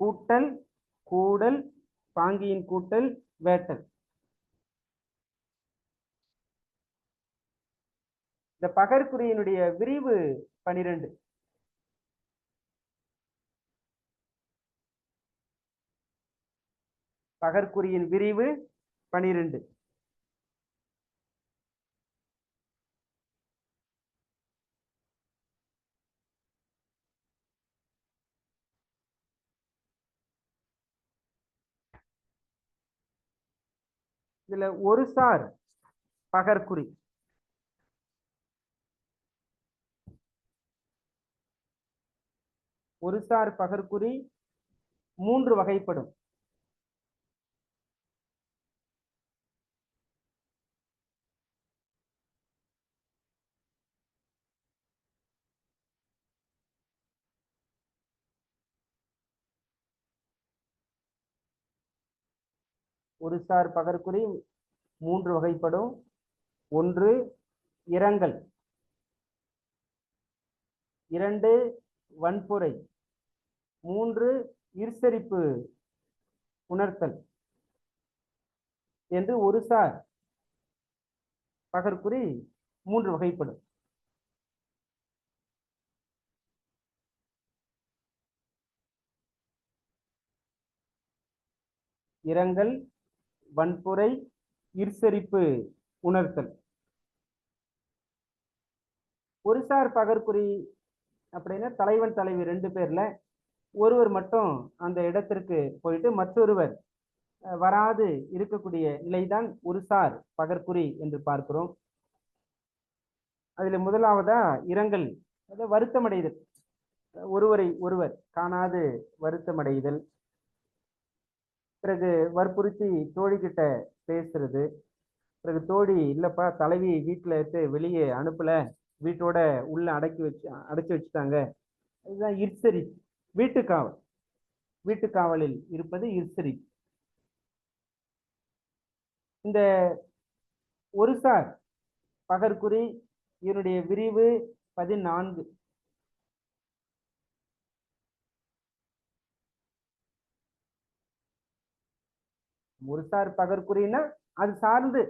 கூட்டல் கூடல் பாங்கியின் கூட்டல் வேட்டல். இந்த பகற்குறியினுடைய விரிவு 12. பகற்குறியின் விரிவு 12. இதுல ஒரு சார் பகற்குறி. ஒரு சார் பகற்குறி 3 வகைப்படும். ஒரு சார் பகற்குறி 3 வகைப்படும். 1 இரங்கல், 2 வன்புரை, 3 இர்சரிப்பு உணர்த்தல் என்று ஒரு சார் பகற்குறி 3 வகைப்படும். இரங்கல், வன்புரை, இர்சரிப்பு உணர்த்தல். ஒரு சார் பகற்குறி அப்படின்னா தலைவன் தலைவி 2 பேர்ல ஒருவர் மட்டும் அந்த இடத்திற்கு போயிட்டு மற்றொருவர் வராது இருக்கக்கூடிய நிலைதான் ஒரு சார் பகற்குறி என்று பார்க்கிறோம். அதுல முதலாவதா இரங்கல், வருத்தமடைதல். ஒருவரை ஒருவர் காணாது வருத்தமடைதல். பிறகு வற்புறுத்தி தோழி கிட்ட பேசுறது. பிறகு தோழி இல்லப்பா தலைவி வீட்டுல இருந்து வெளியே அனுப்பல, வீட்டோட உள்ள அடைச்சு வச்சுட்டாங்க. இதுதான் இர்சரி, வீட்டுக்காவல். வீட்டுக்காவலில் இருப்பது இர்சரி. இந்த ஒரு சார் பகற்குறி இதனுடைய விரிவு 14. ஒருசார் பகற்குறின்னா அது சார்ந்து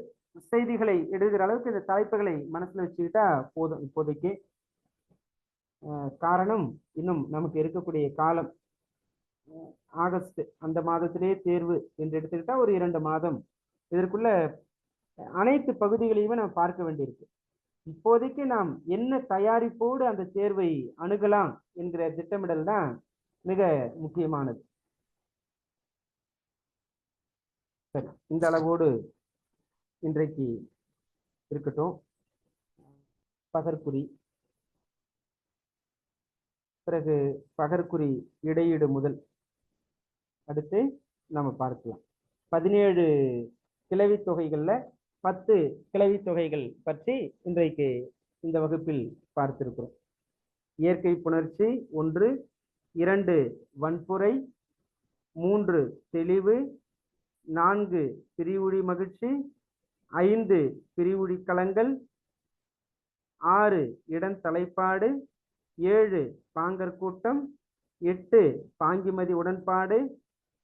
செய்திகளை எழுதுகிற அளவுக்கு இந்த தலைப்புகளை மனசுல வச்சுக்கிட்டா போதும் இப்போதைக்கு. காரணம் இன்னும் நமக்கு இருக்கக்கூடிய காலம் ஆகஸ்ட், அந்த மாதத்திலே தேர்வு என்று எடுத்துக்கிட்டா ஒரு 2 மாதம் இதற்குள்ள அனைத்து பகுதிகளையுமே நாம் பார்க்க வேண்டியிருக்கு. இப்போதைக்கு நாம் என்ன தயாரிப்போடு அந்த தேர்வை அணுகலாம் என்கிற திட்டமிடல் தான் மிக முக்கியமானது. சரி, இந்த அளவோடு இன்றைக்கு இருக்கட்டும். பகற்குறி, பிறகு பகற்குறி இடையீடு முதல் அடுத்து நம்ம பார்க்கலாம். 17 கிளவி தொகைகள்ல 10 கிளவி தொகைகள் பற்றி இன்றைக்கு இந்த வகுப்பில் பார்த்திருக்கிறோம். இயற்கை புணர்ச்சி 1, 2 வன்புரை, 3 தெளிவு, 4 பிரிவுழி மகிழ்ச்சி, 5 பிரிவுழி களங்கள், 6 இடந்தலைப்பாடு, 7 பாங்கர் கூட்டம், 8 பாங்கிமதி உடன்பாடு,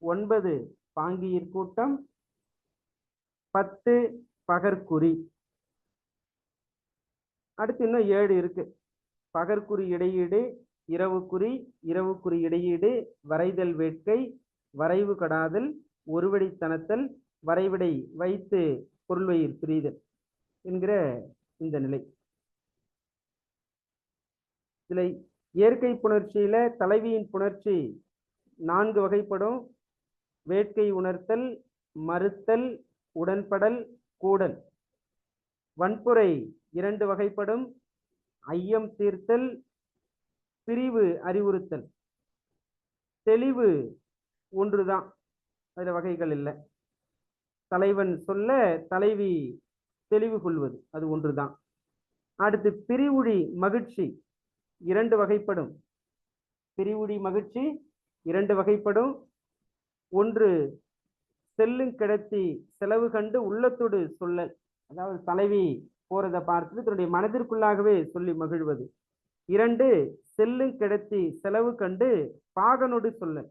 9 பாங்கியர் கூட்டம், 10 பகற்குறி. அடுத்து இன்னும் 7 இருக்கு. பகற்குறி இடையீடு, இரவுக்குறி, இரவுக்குறி இடையீடு, வரைதல் வேட்கை, வரைவு கடாதல், ஒருவடி தனத்தல், வரைவிடை வைத்து பொருள்வயிர் பிரிதல் என்கிற இந்த நிலை. இதுல இயற்கை புணர்ச்சியில தலைவியின் புணர்ச்சி 4 வகைப்படும். வேட்கை உணர்த்தல், மறுத்தல், உடன்படல், கூடல். வன்புரை 2 வகைப்படும். ஐயம் தீர்த்தல், பிரிவு அறிவுறுத்தல். தெளிவு ஒன்றுதான், அதுல வகைகள் இல்லை. தலைவன் சொல்ல தலைவி தெளிவு கொள்வது அது ஒன்றுதான். அடுத்து பிரிவுழி மகிழ்ச்சி 2 வகைப்படும். பிரிவுழி மகிழ்ச்சி 2 வகைப்படும். ஒன்று செல்லும் கிடத்தி செலவு கண்டு உள்ளத்தோடு சொல்லல், அதாவது தலைவி போறதை பார்த்துட்டு தன்னுடைய மனதிற்குள்ளாகவே சொல்லி மகிழ்வது. 2 செல்லும் கிடத்தி செலவு கண்டு பாகனோடு சொல்லல்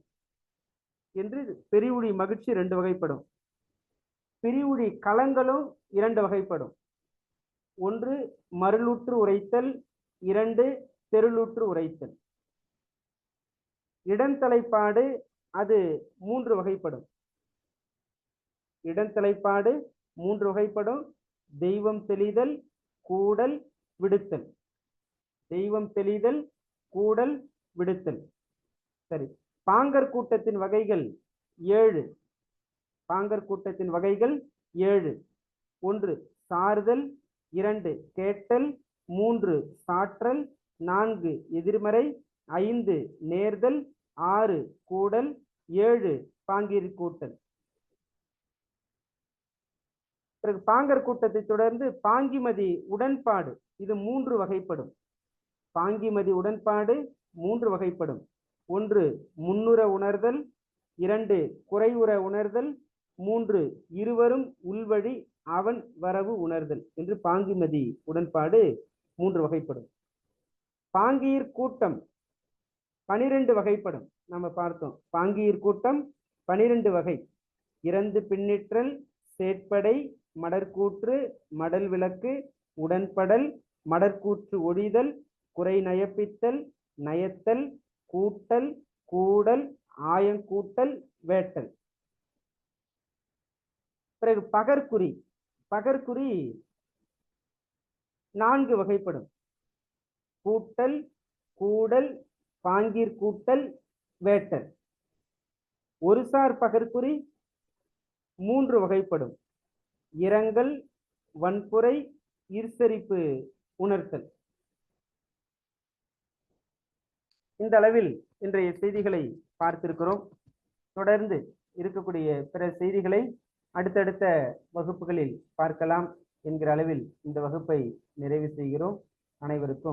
என்று பிரிவுழி மகிழ்ச்சி 2 வகைப்படும். பிரிவுழி களங்களும் 2 வகைப்படும். ஒன்று மருளூற்று உரைத்தல், 2 தெருளூற்று உரைத்தல். இடந்தலைப்பாடு அது 3 வகைப்படும். இடந்தலைப்பாடு 3 வகைப்படும். தெய்வம் தெளிதல், கூடல், விடுத்தல். தெய்வம் தெளிதல், கூடல், விடுத்தல். சரி, பாங்கர் கூட்டத்தின் வகைகள் 7. பாங்கர் கூட்டத்தின் வகைகள் 7. 1 சார்தல், 2 கேட்டல், 3 சாற்றல், 4 எதிர்மறை, 5 நேர்தல், 6 கூடல், 7 பாங்கீர் கூட்டல். பிறகு பாங்கர் கூட்டத்தை தொடர்ந்து பாங்கிமதி உடன்பாடு, இது 3 வகைப்படும். பாங்கிமதி உடன்பாடு 3 வகைப்படும். 1 முன்னுற உணர்தல், 2 குறைவுற உணர்தல், 3 இருவரும் உள்வழி அவன் வரவு உணர்தல் என்று பாங்கிமதி உடன்பாடு 3 வகைப்படும். பாங்கீர் கூட்டம் 12 வகைப்படும். நம்ம பார்த்தோம், பாங்கீர் கூட்டம் 12 வகை. இறந்து பின்னிற்றல், சேட்படை, மடற்கூற்று, மடல் விளக்கு, உடன்படல், மடற்கூற்று ஒழிதல், குறை நயப்பித்தல், நயத்தல், கூட்டல், கூடல், ஆயங்கூட்டல், வேட்டல். பிறகு பகற்குறி. பகற்குறி 4 வகைப்படும். கூட்டல், கூடல், பாங்கீர் கூட்டல், வேட்டல். ஒருசார் பகற்குறி 3 வகைப்படும். இரங்கல், வன்புரை, ஈர்சரிப்பு உணர்த்தல். இந்த அளவில் இன்றைய செய்திகளை பார்த்திருக்கிறோம். தொடர்ந்து இருக்கக்கூடிய பிற செய்திகளை அடுத்தடுத்த வகுப்புகளில் பார்க்கலாம் என்கிற அளவில் இந்த வகுப்பை நிறைவு செய்கிறோம். அனைவருக்கும்